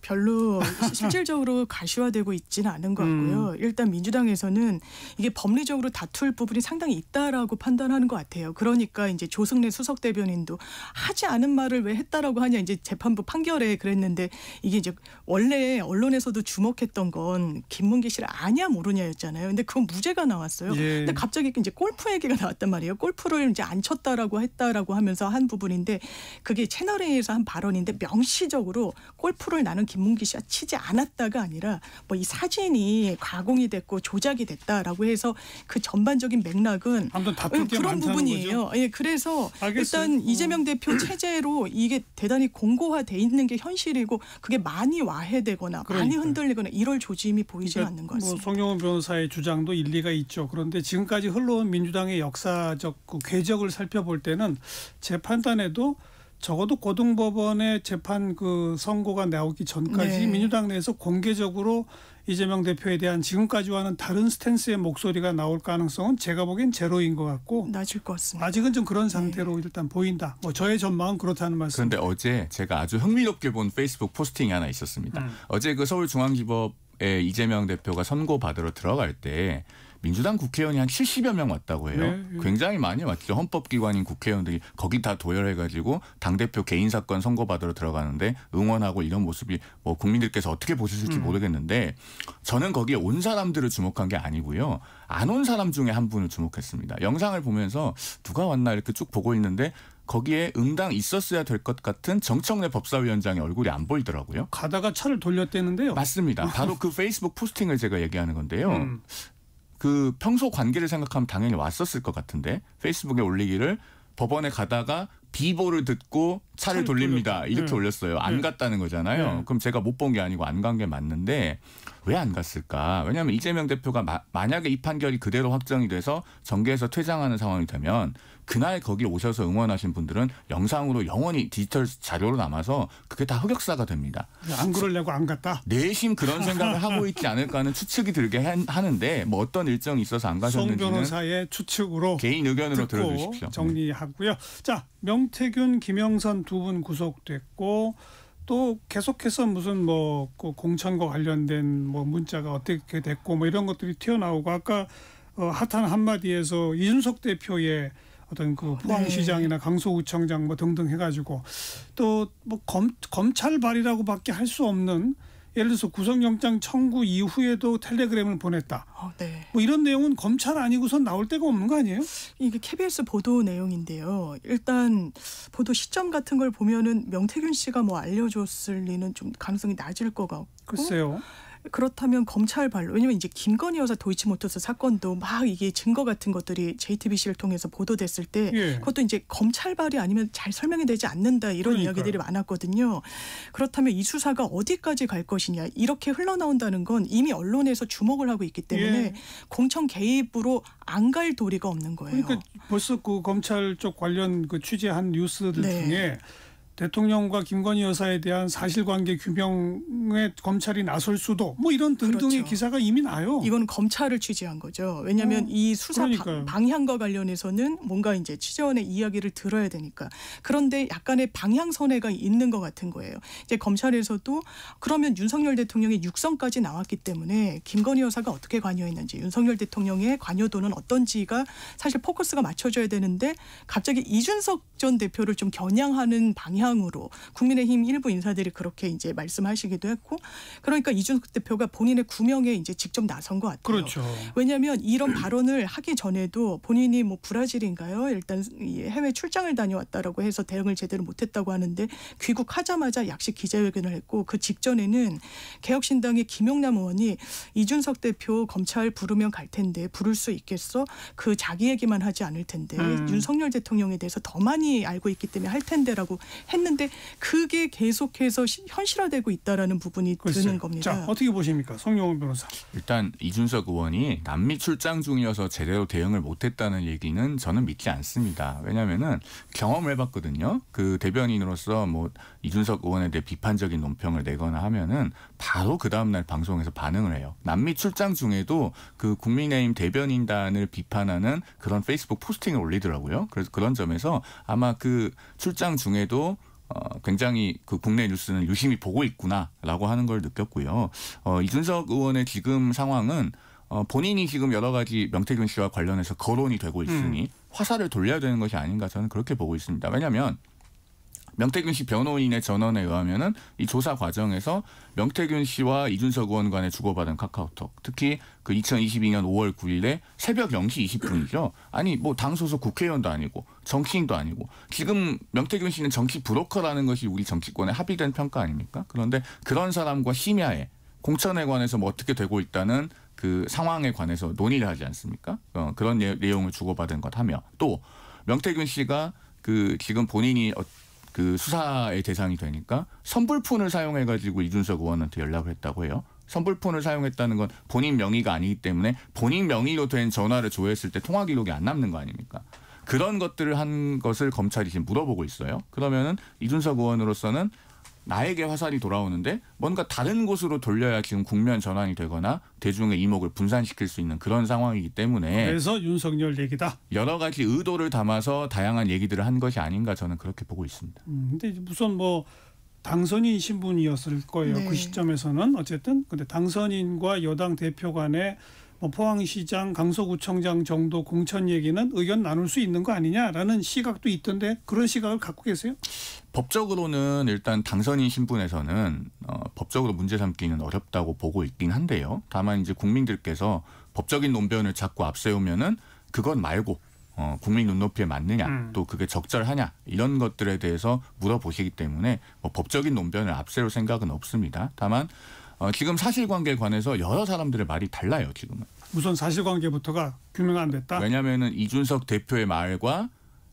별로 실질적으로 가시화되고 있지는 않은 것 같고요. 일단 민주당에서는 이게 법리적으로 다툴 부분이 상당히 있다라고 판단하는 것 같아요. 그러니까 이제 조승래 수석 대변인도 하지 않은 말을 왜 했다라고 하냐 이제 재판부 판결에 그랬는데 이게 이제 원래 언론에서도 주목했던 건 김문기 씨를 아냐 모르냐였잖아요. 근데 그건 무죄가 나왔어요. 근데 갑자기 이제 골프 얘기가 나왔단 말이에요. 골프를 이제 안 쳤다라고 했다라고 하면서 한 부분인데 그게 채널A에서 한 발언인데 명시적으로 골프를 나는 김문기 씨가 치지 않았다가 아니라 뭐 이 사진이 가공이 됐고 조작이 됐다라고 해서 그 전반적인 맥락은 그런 부분이에요. 그래서 알겠어요. 일단 이재명 대표 체제로 이게 대단히 공고화돼 있는 게 현실이고 그게 많이 와해되거나 많이 흔들리거나 이럴 조짐이 보이지는 않는 것 같습니다. 송영훈 변호사의 주장도 일리가 있죠. 그런데 지금까지 흘러온 민주당의 역사적 그 궤적을 살펴볼 때는 제 판단에도 적어도 고등법원의 재판 그 선고가 나오기 전까지 민주당 내에서 공개적으로 이재명 대표에 대한 지금까지와는 다른 스탠스의 목소리가 나올 가능성은 제가 보기엔 제로인 것 같고 낮을 것 같습니다. 아직은 좀 그런 상태로 일단 보인다. 뭐 저의 전망은 그렇다는 말씀. 그런데 어제 제가 아주 흥미롭게 본 페이스북 포스팅이 하나 있었습니다. 어제 그 서울중앙지법에 이재명 대표가 선고 받으러 들어갈 때 민주당 국회의원이 한 70여 명 왔다고 해요. 네. 굉장히 많이 왔죠. 헌법기관인 국회의원들이 거기 다 도열해가지고 당대표 개인 사건 선고받으러 들어가는데 응원하고 이런 모습이 뭐 국민들께서 어떻게 보셨을지 모르겠는데 저는 거기에 온 사람들을 주목한 게 아니고요. 안 온 사람 중에 한 분을 주목했습니다. 영상을 보면서 누가 왔나 이렇게 쭉 보고 있는데 거기에 응당 있었어야 될 것 같은 정청래 법사위원장의 얼굴이 안 보이더라고요. 가다가 차를 돌렸대는데요. 맞습니다. 바로 그 페이스북 포스팅을 제가 얘기하는 건데요. 그 평소 관계를 생각하면 당연히 왔었을 것 같은데 페이스북에 올리기를 법원에 가다가 비보를 듣고 차를 돌립니다. 이렇게 네. 올렸어요. 안 갔다는 거잖아요. 네. 그럼 제가 못 본 게 아니고 안 간 게 맞는데 왜 안 갔을까? 왜냐하면 이재명 대표가 만약에 이 판결이 그대로 확정이 돼서 정계에서 퇴장하는 상황이 되면 그날 거기 오셔서 응원하신 분들은 영상으로 영원히 디지털 자료로 남아서 그게 다 흑역사가 됩니다. 안 그러려고 안 갔다. 내심 그런 생각을 하고 있지 않을까 하는 추측이 들게 하는데 뭐 어떤 일정이 있어서 안 송 가셨는지는 변호사의 추측으로 개인 의견으로 듣고 들어주십시오. 정리하고요. 자, 명태균, 김영선 두 분 구속됐고 또 계속해서 무슨 뭐 그 공천과 관련된 뭐 문자가 어떻게 됐고 뭐 이런 것들이 튀어나오고 아까 핫한 한마디에서 이준석 대표의 어떤 그 포항시장이나 강서구청장 뭐 등등 해가지고 또 뭐 검찰 발이라고밖에 할 수 없는 예를 들어서 구속영장 청구 이후에도 텔레그램을 보냈다. 네. 뭐 이런 내용은 검찰 아니고선 나올 데가 없는 거 아니에요? 이게 KBS 보도 내용인데요. 일단 보도 시점 같은 걸 보면은 명태균 씨가 뭐 알려줬을 리는 좀 가능성이 낮을 것 같고. 글쎄요. 그렇다면 검찰 발로 왜냐면 이제 김건희 여사 도이치모터스 사건도 막 이게 증거 같은 것들이 JTBC를 통해서 보도됐을 때 예. 그것도 이제 검찰 발이 아니면 잘 설명이 되지 않는다 이런 그러니까요. 이야기들이 많았거든요. 그렇다면 이 수사가 어디까지 갈 것이냐 이렇게 흘러나온다는 건 이미 언론에서 주목을 하고 있기 때문에 예. 공천 개입으로 안 갈 도리가 없는 거예요. 그러니까 벌써 그 검찰 쪽 관련 그 취재한 뉴스들 네. 중에 대통령과 김건희 여사에 대한 사실관계 규명에 검찰이 나설 수도 뭐 이런 등등의 그렇죠. 기사가 이미 나요. 이거는 검찰을 취재한 거죠. 왜냐하면 이 수사 그러니까요. 방향과 관련해서는 뭔가 이제 취재원의 이야기를 들어야 되니까. 그런데 약간의 방향선회가 있는 것 같은 거예요. 이제 검찰에서도 그러면 윤석열 대통령의 육성까지 나왔기 때문에 김건희 여사가 어떻게 관여했는지 윤석열 대통령의 관여도는 어떤지가 사실 포커스가 맞춰져야 되는데 갑자기 이준석 전 대표를 좀 겨냥하는 방향으로 국민의힘 일부 인사들이 그렇게 이제 말씀하시기도 했고 그러니까 이준석 대표가 본인의 구명에 이제 직접 나선 것 같아요. 그렇죠. 왜냐하면 이런 발언을 하기 전에도 본인이 뭐 브라질인가요? 일단 해외 출장을 다녀왔다라고 해서 대응을 제대로 못했다고 하는데 귀국하자마자 약식 기자회견을 했고 그 직전에는 개혁신당의 김용남 의원이 이준석 대표 검찰 부르면 갈 텐데 부를 수 있겠어? 그 자기 얘기만 하지 않을 텐데 윤석열 대통령에 대해서 더 많이 알고 있기 때문에 할 텐데라고 했는데 그게 계속해서 현실화되고 있다라는 부분이 글쎄요. 드는 겁니다. 자, 어떻게 보십니까? 송영훈 변호사. 일단 이준석 의원이 남미 출장 중이어서 제대로 대응을 못했다는 얘기는 저는 믿지 않습니다. 왜냐하면은 경험을 해봤거든요. 그 대변인으로서 뭐 이준석 의원에 대해 비판적인 논평을 내거나 하면은 바로 그 다음 날 방송에서 반응을 해요. 남미 출장 중에도 그 국민의힘 대변인단을 비판하는 그런 페이스북 포스팅을 올리더라고요. 그래서 그런 점에서 아마 그 출장 중에도 굉장히 그 국내 뉴스는 유심히 보고 있구나라고 하는 걸 느꼈고요. 이준석 의원의 지금 상황은 본인이 지금 여러 가지 명태균 씨와 관련해서 거론이 되고 있으니 화살을 돌려야 되는 것이 아닌가 저는 그렇게 보고 있습니다. 왜냐하면 명태균 씨 변호인의 전언에 의하면은 이 조사 과정에서 명태균 씨와 이준석 의원 간에 주고받은 카카오톡, 특히 그 2022년 5월 9일에 새벽 0시 20분이죠. 아니 뭐 당 소속 국회의원도 아니고 정치인도 아니고 지금 명태균 씨는 정치 브로커라는 것이 우리 정치권에 합의된 평가 아닙니까? 그런데 그런 사람과 심야에 공천에 관해서 뭐 어떻게 되고 있다는 그 상황에 관해서 논의를 하지 않습니까? 그런 내용을 주고받은 것 하며 또 명태균 씨가 그 지금 본인이 그 수사의 대상이 되니까 선불폰을 사용해가지고 이준석 의원한테 연락을 했다고 해요. 선불폰을 사용했다는 건 본인 명의가 아니기 때문에 본인 명의로 된 전화를 조회했을 때 통화 기록이 안 남는 거 아닙니까? 그런 것들을 한 것을 검찰이 지금 물어보고 있어요. 그러면은 이준석 의원으로서는 나에게 화살이 돌아오는데 뭔가 다른 곳으로 돌려야 지금 국면 전환이 되거나 대중의 이목을 분산시킬 수 있는 그런 상황이기 때문에 그래서 윤석열 얘기다. 여러 가지 의도를 담아서 다양한 얘기들을 한 것이 아닌가 저는 그렇게 보고 있습니다. 근데 우선 뭐 당선인 신분이었을 거예요. 네. 그 시점에서는 어쨌든 근데 당선인과 여당 대표 간에 뭐 포항시장, 강서구청장 정도 공천 얘기는 의견 나눌 수 있는 거 아니냐라는 시각도 있던데 그런 시각을 갖고 계세요? 법적으로는 일단 당선인 신분에서는 법적으로 문제 삼기는 어렵다고 보고 있긴 한데요. 다만 이제 국민들께서 법적인 논변을 자꾸 앞세우면은 그것 말고 국민 눈높이에 맞느냐 또 그게 적절하냐 이런 것들에 대해서 물어보시기 때문에 뭐 법적인 논변을 앞세울 생각은 없습니다. 다만 지금 사실관계에 관해서 여러 사람들의 말이 달라요. 지금은. 우선 사실관계부터가 규명 안 됐다. 왜냐하면은 이준석 대표의 말과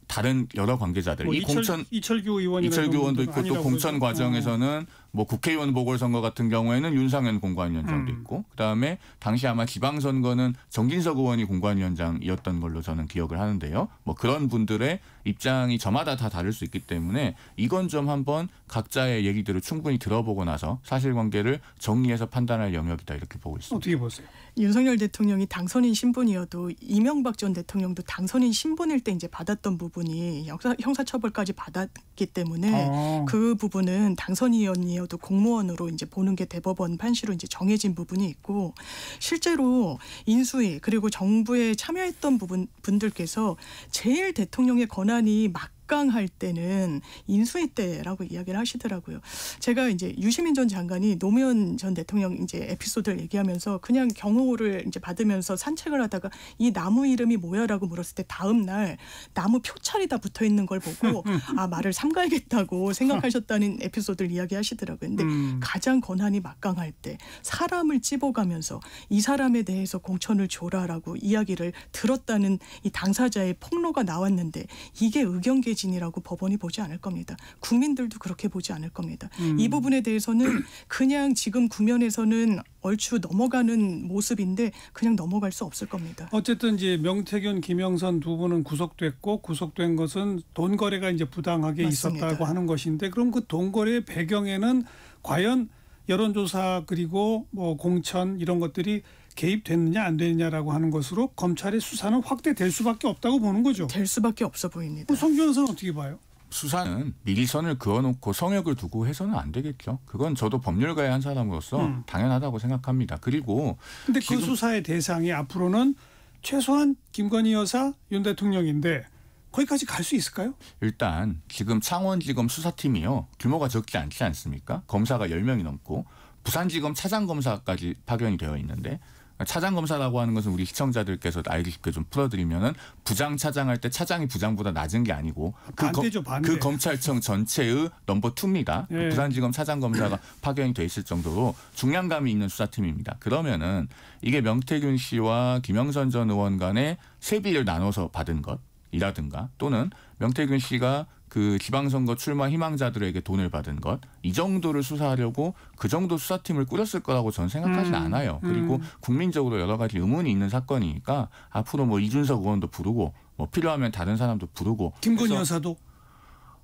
다른 여러 관계자들 뭐 이철규 의원도 있고 또 공천 그러죠. 과정에서는 뭐 국회의원 보궐선거 같은 경우에는 윤상현 공관위원장도 있고 그다음에 당시 아마 지방선거는 정진석 의원이 공관위원장이었던 걸로 저는 기억을 하는데요. 뭐 그런 분들의 입장이 저마다 다 다를 수 있기 때문에 이건 좀 한번 각자의 얘기들을 충분히 들어보고 나서 사실관계를 정리해서 판단할 영역이다 이렇게 보고 있습니다. 어떻게 보세요? 윤석열 대통령이 당선인 신분이어도 이명박 전 대통령도 당선인 신분일 때 이제 받았던 부분이 형사처벌까지 받았기 때문에 그 부분은 당선인이어도 공무원으로 이제 보는 게 대법원 판시로 이제 정해진 부분이 있고 실제로 인수위 그리고 정부에 참여했던 분들께서 제일 대통령의 권한이 막강할 때는 인수위 때라고 이야기를 하시더라고요. 제가 이제 유시민 전 장관이 노무현 전 대통령 이제 에피소드를 얘기하면서 그냥 경호를 이제 받으면서 산책을 하다가 이 나무 이름이 뭐야라고 물었을 때 다음 날 나무 표찰이 다 붙어 있는 걸 보고 아 말을 삼가야겠다고 생각하셨다는 에피소드를 이야기하시더라고요. 근데 가장 권한이 막강할 때 사람을 찝어가면서 이 사람에 대해서 공천을 줘라라고 이야기를 들었다는 이 당사자의 폭로가 나왔는데 이게 의견개진이라고 법원이 보지 않을 겁니다. 국민들도 그렇게 보지 않을 겁니다. 이 부분에 대해서는 그냥 지금 국면에서는 얼추 넘어가는 모습인데 그냥 넘어갈 수 없을 겁니다. 어쨌든 이제 명태균, 김영선 두 분은 구속됐고 구속된 것은 돈 거래가 이제 부당하게 맞습니다. 있었다고 하는 것인데 그럼 그 돈 거래의 배경에는 과연 여론조사 그리고 뭐 공천 이런 것들이 개입됐느냐 안 됐느냐라고 하는 것으로 검찰의 수사는 확대될 수밖에 없다고 보는 거죠. 될 수밖에 없어 보입니다. 송 변호사는 어떻게 봐요? 수사는 미리 선을 그어놓고 성역을 두고 해서는 안 되겠죠. 그건 저도 법률가의 한 사람으로서 당연하다고 생각합니다. 그리고 근데 그 수사의 대상이 앞으로는 최소한 김건희 여사, 윤 대통령인데 거기까지 갈 수 있을까요? 일단 지금 창원지검 수사팀이요. 규모가 적지 않지 않습니까? 검사가 10명이 넘고 부산지검 차장검사까지 파견이 되어 있는데 차장검사라고 하는 것은 우리 시청자들께서 알기 쉽게 좀 풀어드리면은 부장 차장할 때 차장이 부장보다 낮은 게 아니고 반대죠, 반대. 그 검찰청 전체의 넘버 2입니다. 예. 부산지검 차장검사가 파견이 돼 있을 정도로 중량감이 있는 수사팀입니다. 그러면은 이게 명태균 씨와 김영선 전 의원 간의 세비를 나눠서 받은 것이라든가 또는 명태균 씨가 그 지방선거 출마 희망자들에게 돈을 받은 것 이 정도를 수사하려고 그 정도 수사팀을 꾸렸을 거라고 저는 생각하지 않아요. 그리고 국민적으로 여러 가지 의문이 있는 사건이니까 앞으로 뭐 이준석 의원도 부르고 뭐 필요하면 다른 사람도 부르고 김건희 여사도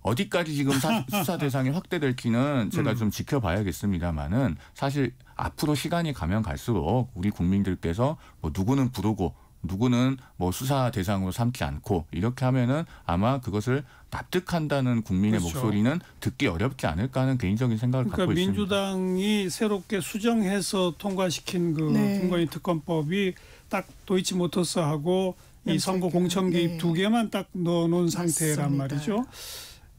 어디까지 지금 수사 대상이 확대될지는 제가 좀 지켜봐야겠습니다만은 사실 앞으로 시간이 가면 갈수록 우리 국민들께서 뭐 누구는 부르고 누구는 뭐 수사 대상으로 삼지 않고 이렇게 하면은 아마 그것을 납득한다는 국민의 그렇죠. 목소리는 듣기 어렵지 않을까 하는 개인적인 생각을 그러니까 갖고 있습니다. 민주당이 새롭게 수정해서 통과시킨 그 네. 김건희 특검법이 딱 도이치모터스하고 이 선거 공천 개입 네. 두 개만 딱 넣어놓은 상태란 맞습니다. 말이죠.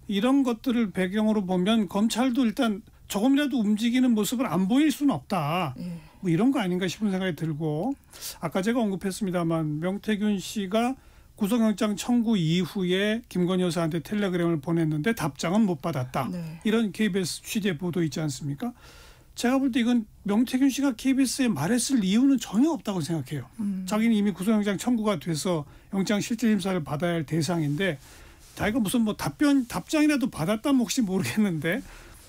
이런 것들을 배경으로 보면 검찰도 일단 조금이라도 움직이는 모습을 안 보일 수는 없다. 뭐 이런 거 아닌가 싶은 생각이 들고 아까 제가 언급했습니다만 명태균 씨가 구속영장 청구 이후에 김건희 여사한테 텔레그램을 보냈는데 답장은 못 받았다. 네. 이런 KBS 취재 보도 있지 않습니까? 제가 볼 때 이건 명태균 씨가 KBS에 말했을 이유는 전혀 없다고 생각해요. 자기는 이미 구속영장 청구가 돼서 영장 실질심사를 받아야 할 대상인데 자기가 무슨 뭐 답장이라도 받았다면 혹시 모르겠는데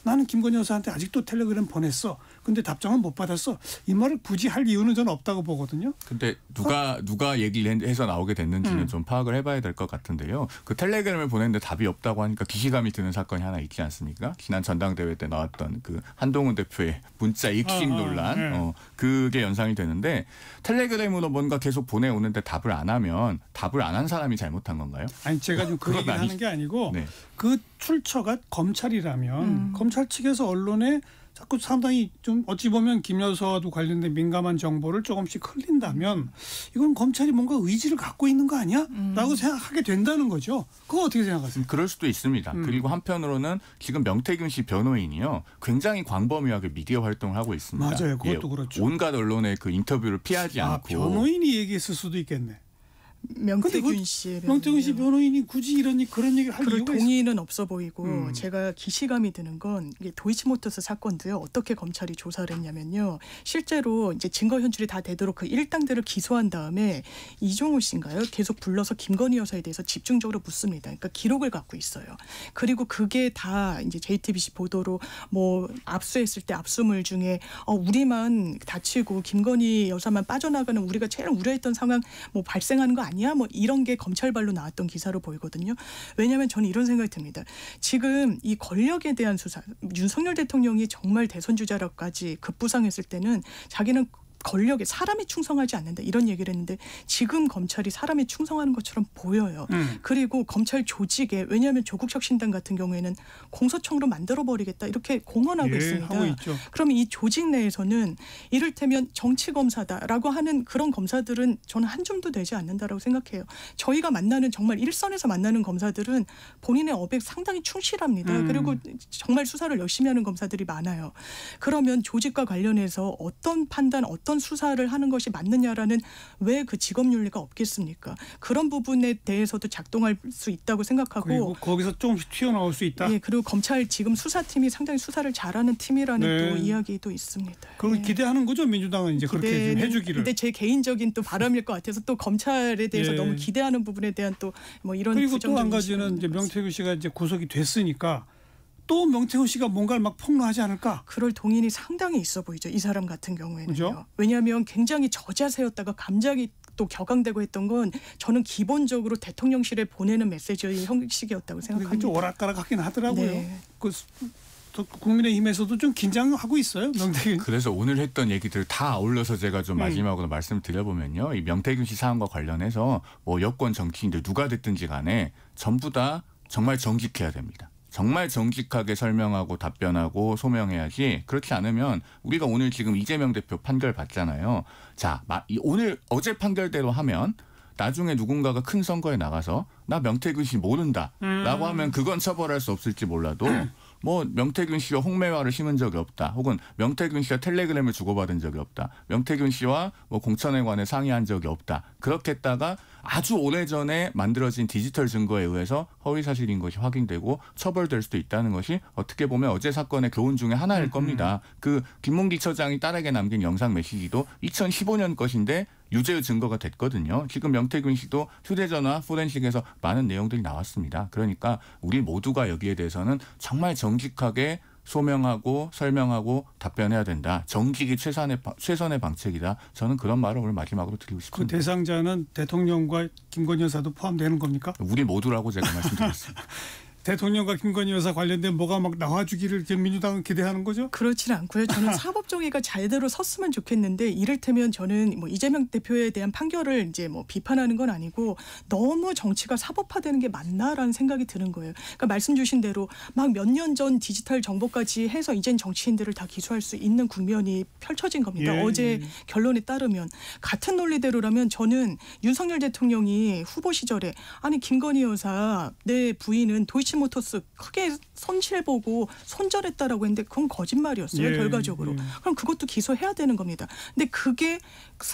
나는 김건희 여사한테 아직도 텔레그램 보냈어. 근데 답장은 못 받았어. 이 말을 굳이 할 이유는 저는 없다고 보거든요. 근데 누가 얘기를 해서 나오게 됐는지는 좀 파악을 해봐야 될 것 같은데요. 그 텔레그램을 보냈는데 답이 없다고 하니까 기시감이 드는 사건이 하나 있지 않습니까? 지난 전당대회 때 나왔던 그 한동훈 대표의 문자 익힘 논란. 네. 그게 연상이 되는데 텔레그램으로 뭔가 계속 보내오는데 답을 안 하면 답을 안 한 사람이 잘못한 건가요? 아니 제가 지금 그 얘기를 하는 게 아니고 네. 그 출처가 검찰이라면 검찰 측에서 언론에 자꾸 상당히 좀 어찌 보면 김 여사와도 관련된 민감한 정보를 조금씩 흘린다면 이건 검찰이 뭔가 의지를 갖고 있는 거 아니야? 라고 생각하게 된다는 거죠. 그거 어떻게 생각하세요? 그럴 수도 있습니다. 그리고 한편으로는 지금 명태균 씨 변호인이요. 굉장히 광범위하게 미디어 활동을 하고 있습니다. 맞아요. 그것도 그렇죠. 온갖 언론의 그 인터뷰를 피하지 않고. 변호인이 얘기했을 수도 있겠네. 명태균 씨의 명태균 씨 변호인이 굳이 그런 얘기를 할 그럴 이유가 동의는 없어 보이고 제가 기시감이 드는 건 이게 도이치모터스 사건도요. 어떻게 검찰이 조사를 했냐면요. 실제로 이제 증거 현출이 다 되도록 그 일당들을 기소한 다음에 이종우 씨인가요? 계속 불러서 김건희 여사에 대해서 집중적으로 묻습니다. 그러니까 기록을 갖고 있어요. 그리고 그게 다 이제 JTBC 보도로 뭐 압수했을 때 압수물 중에 우리만 다치고 김건희 여사만 빠져나가는 우리가 제일 우려했던 상황 뭐 발생하는 거 아니야? 뭐 이런 게 검찰발로 나왔던 기사로 보이거든요. 왜냐하면 저는 이런 생각이 듭니다. 지금 이 권력에 대한 수사, 윤석열 대통령이 정말 대선 주자로까지 급부상했을 때는 자기는 권력에 사람이 충성하지 않는다 이런 얘기를 했는데 지금 검찰이 사람이 충성하는 것처럼 보여요. 그리고 검찰 조직에 왜냐하면 조국혁신당 같은 경우에는 공소청으로 만들어버리겠다 이렇게 공언하고 있습니다. 하고 있죠. 그러면 이 조직 내에서는 이를테면 정치검사다라고 하는 그런 검사들은 저는 한 줌도 되지 않는다라고 생각해요. 저희가 만나는 정말 일선에서 만나는 검사들은 본인의 업에 상당히 충실합니다. 그리고 정말 수사를 열심히 하는 검사들이 많아요. 그러면 조직과 관련해서 어떤 판단, 어떤 수사를 하는 것이 맞느냐라는 왜 그 직업윤리가 없겠습니까? 그런 부분에 대해서도 작동할 수 있다고 생각하고 그리고 거기서 조금씩 튀어나올 수 있다. 예, 그리고 검찰 지금 수사팀이 상당히 수사를 잘하는 팀이라는 또 이야기도 있습니다. 그걸 기대하는 거죠. 민주당은 이제 그렇게 좀 해주기를. 근데 제 개인적인 또 바람일 것 같아서 또 검찰에 대해서 너무 기대하는 부분에 대한 또 뭐 이런 그리고 또 한 가지는 이제 명태균 씨가 이제 구속이 됐으니까 또 명태균 씨가 뭔가를 막 폭로하지 않을까? 그럴 동인이 상당히 있어 보이죠. 이 사람 같은 경우에는요. 그죠? 왜냐하면 굉장히 저자세였다가 갑자기 또 격앙되고 했던 건 저는 기본적으로 대통령실에 보내는 메시지의 형식이었다고 생각합니다. 좀 오락가락하긴 하더라고요. 네. 국민의힘에서도 좀 긴장하고 있어요. 명태균. 그래서 오늘 했던 얘기들 다 아울러서 제가 좀 마지막으로 말씀을 드려보면요. 이 명태균 씨 사안과 관련해서 뭐 여권 정치인들 누가 됐든지 간에 전부 다 정말 정직해야 됩니다. 정말 정직하게 설명하고 답변하고 소명해야지 그렇지 않으면 우리가 오늘 지금 이재명 대표 판결 봤잖아요. 자, 오늘 어제 판결대로 하면 나중에 누군가가 큰 선거에 나가서 나 명태균 씨 모른다 라고 하면 그건 처벌할 수 없을지 몰라도 뭐 명태균 씨와 홍매화를 심은 적이 없다. 혹은 명태균 씨와 텔레그램을 주고받은 적이 없다. 명태균 씨와 뭐 공천에 관해 상의한 적이 없다. 그렇게 했다가 아주 오래전에 만들어진 디지털 증거에 의해서 허위사실인 것이 확인되고 처벌될 수도 있다는 것이 어떻게 보면 어제 사건의 교훈 중에 하나일 겁니다. 그 김문기 처장이 딸에게 남긴 영상 메시지도 2015년 것인데 유죄의 증거가 됐거든요. 지금 명태균 씨도 휴대전화 포렌식에서 많은 내용들이 나왔습니다. 그러니까 우리 모두가 여기에 대해서는 정말 정직하게 소명하고 설명하고 답변해야 된다. 정직이 최선의 방책이다. 저는 그런 말을 오늘 마지막으로 드리고 싶습니다. 그 대상자는 대통령과 김건희 여사도 포함되는 겁니까? 우리 모두라고 제가 말씀드렸습니다. 대통령과 김건희 여사 관련된 뭐가 막 나와주기를 민주당은 기대하는 거죠? 그렇지는 않고요. 저는 사법정의가 제대로 섰으면 좋겠는데 이를테면 저는 뭐 이재명 대표에 대한 판결을 이제 뭐 비판하는 건 아니고 너무 정치가 사법화되는 게 맞나라는 생각이 드는 거예요. 그러니까 말씀 주신 대로 막 몇 년 전 디지털 정보까지 해서 이젠 정치인들을 다 기소할 수 있는 국면이 펼쳐진 겁니다. 어제 결론에 따르면 같은 논리대로라면 저는 윤석열 대통령이 후보 시절에 아니 김건희 여사 내 부인은 도이치모터스 크게 손실 보고 손절했다라고 했는데 그건 거짓말이었어요. 결과적으로. 그럼 그것도 기소해야 되는 겁니다. 근데 그게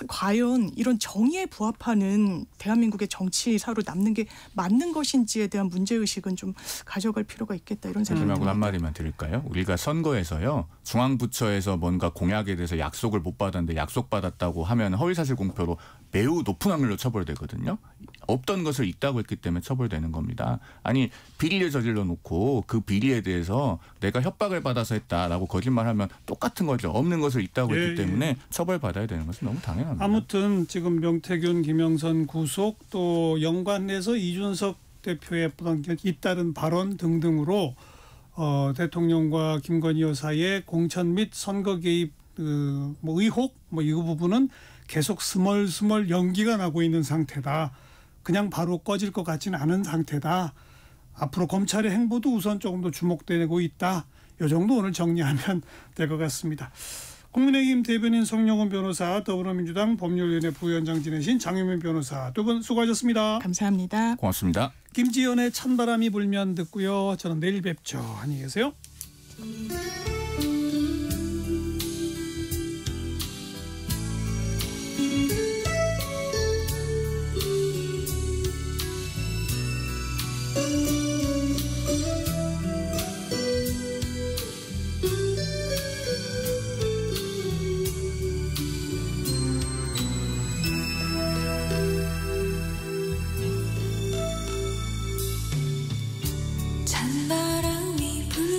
과연 이런 정의에 부합하는 대한민국의 정치사로 남는 게 맞는 것인지에 대한 문제의식은 좀 가져갈 필요가 있겠다 이런 생각이 듭니다. 마지막으로 한마디만 드릴까요? 우리가 선거에서요. 중앙부처에서 뭔가 공약에 대해서 약속을 못 받았는데 약속받았다고 하면 허위사실 공표로 매우 높은 확률로 처벌되거든요. 없던 것을 있다고 했기 때문에 처벌되는 겁니다. 아니 비리를 저질러 놓고 그 비리에 대해서 내가 협박을 받아서 했다라고 거짓말하면 똑같은 거죠. 없는 것을 있다고 했기 때문에 처벌받아야 되는 것은 너무 당연합니다. 아무튼 지금 명태균, 김영선 구속 또 연관해서 이준석 대표의 잇따른 발언 등등으로 대통령과 김건희 여사의 공천 및 선거 개입 뭐 의혹 뭐 이 부분은 계속 스멀스멀 연기가 나고 있는 상태다. 그냥 바로 꺼질 것 같지는 않은 상태다. 앞으로 검찰의 행보도 우선 조금 더 주목되고 있다. 이 정도 오늘 정리하면 될 것 같습니다. 국민의힘 대변인 송영훈 변호사, 더불어민주당 법률위원회 부위원장 지내신 장혜민 변호사 두 분 수고하셨습니다. 감사합니다. 고맙습니다. 김지연의 찬바람이 불면 듣고요. 저는 내일 뵙죠. 안녕히 계세요.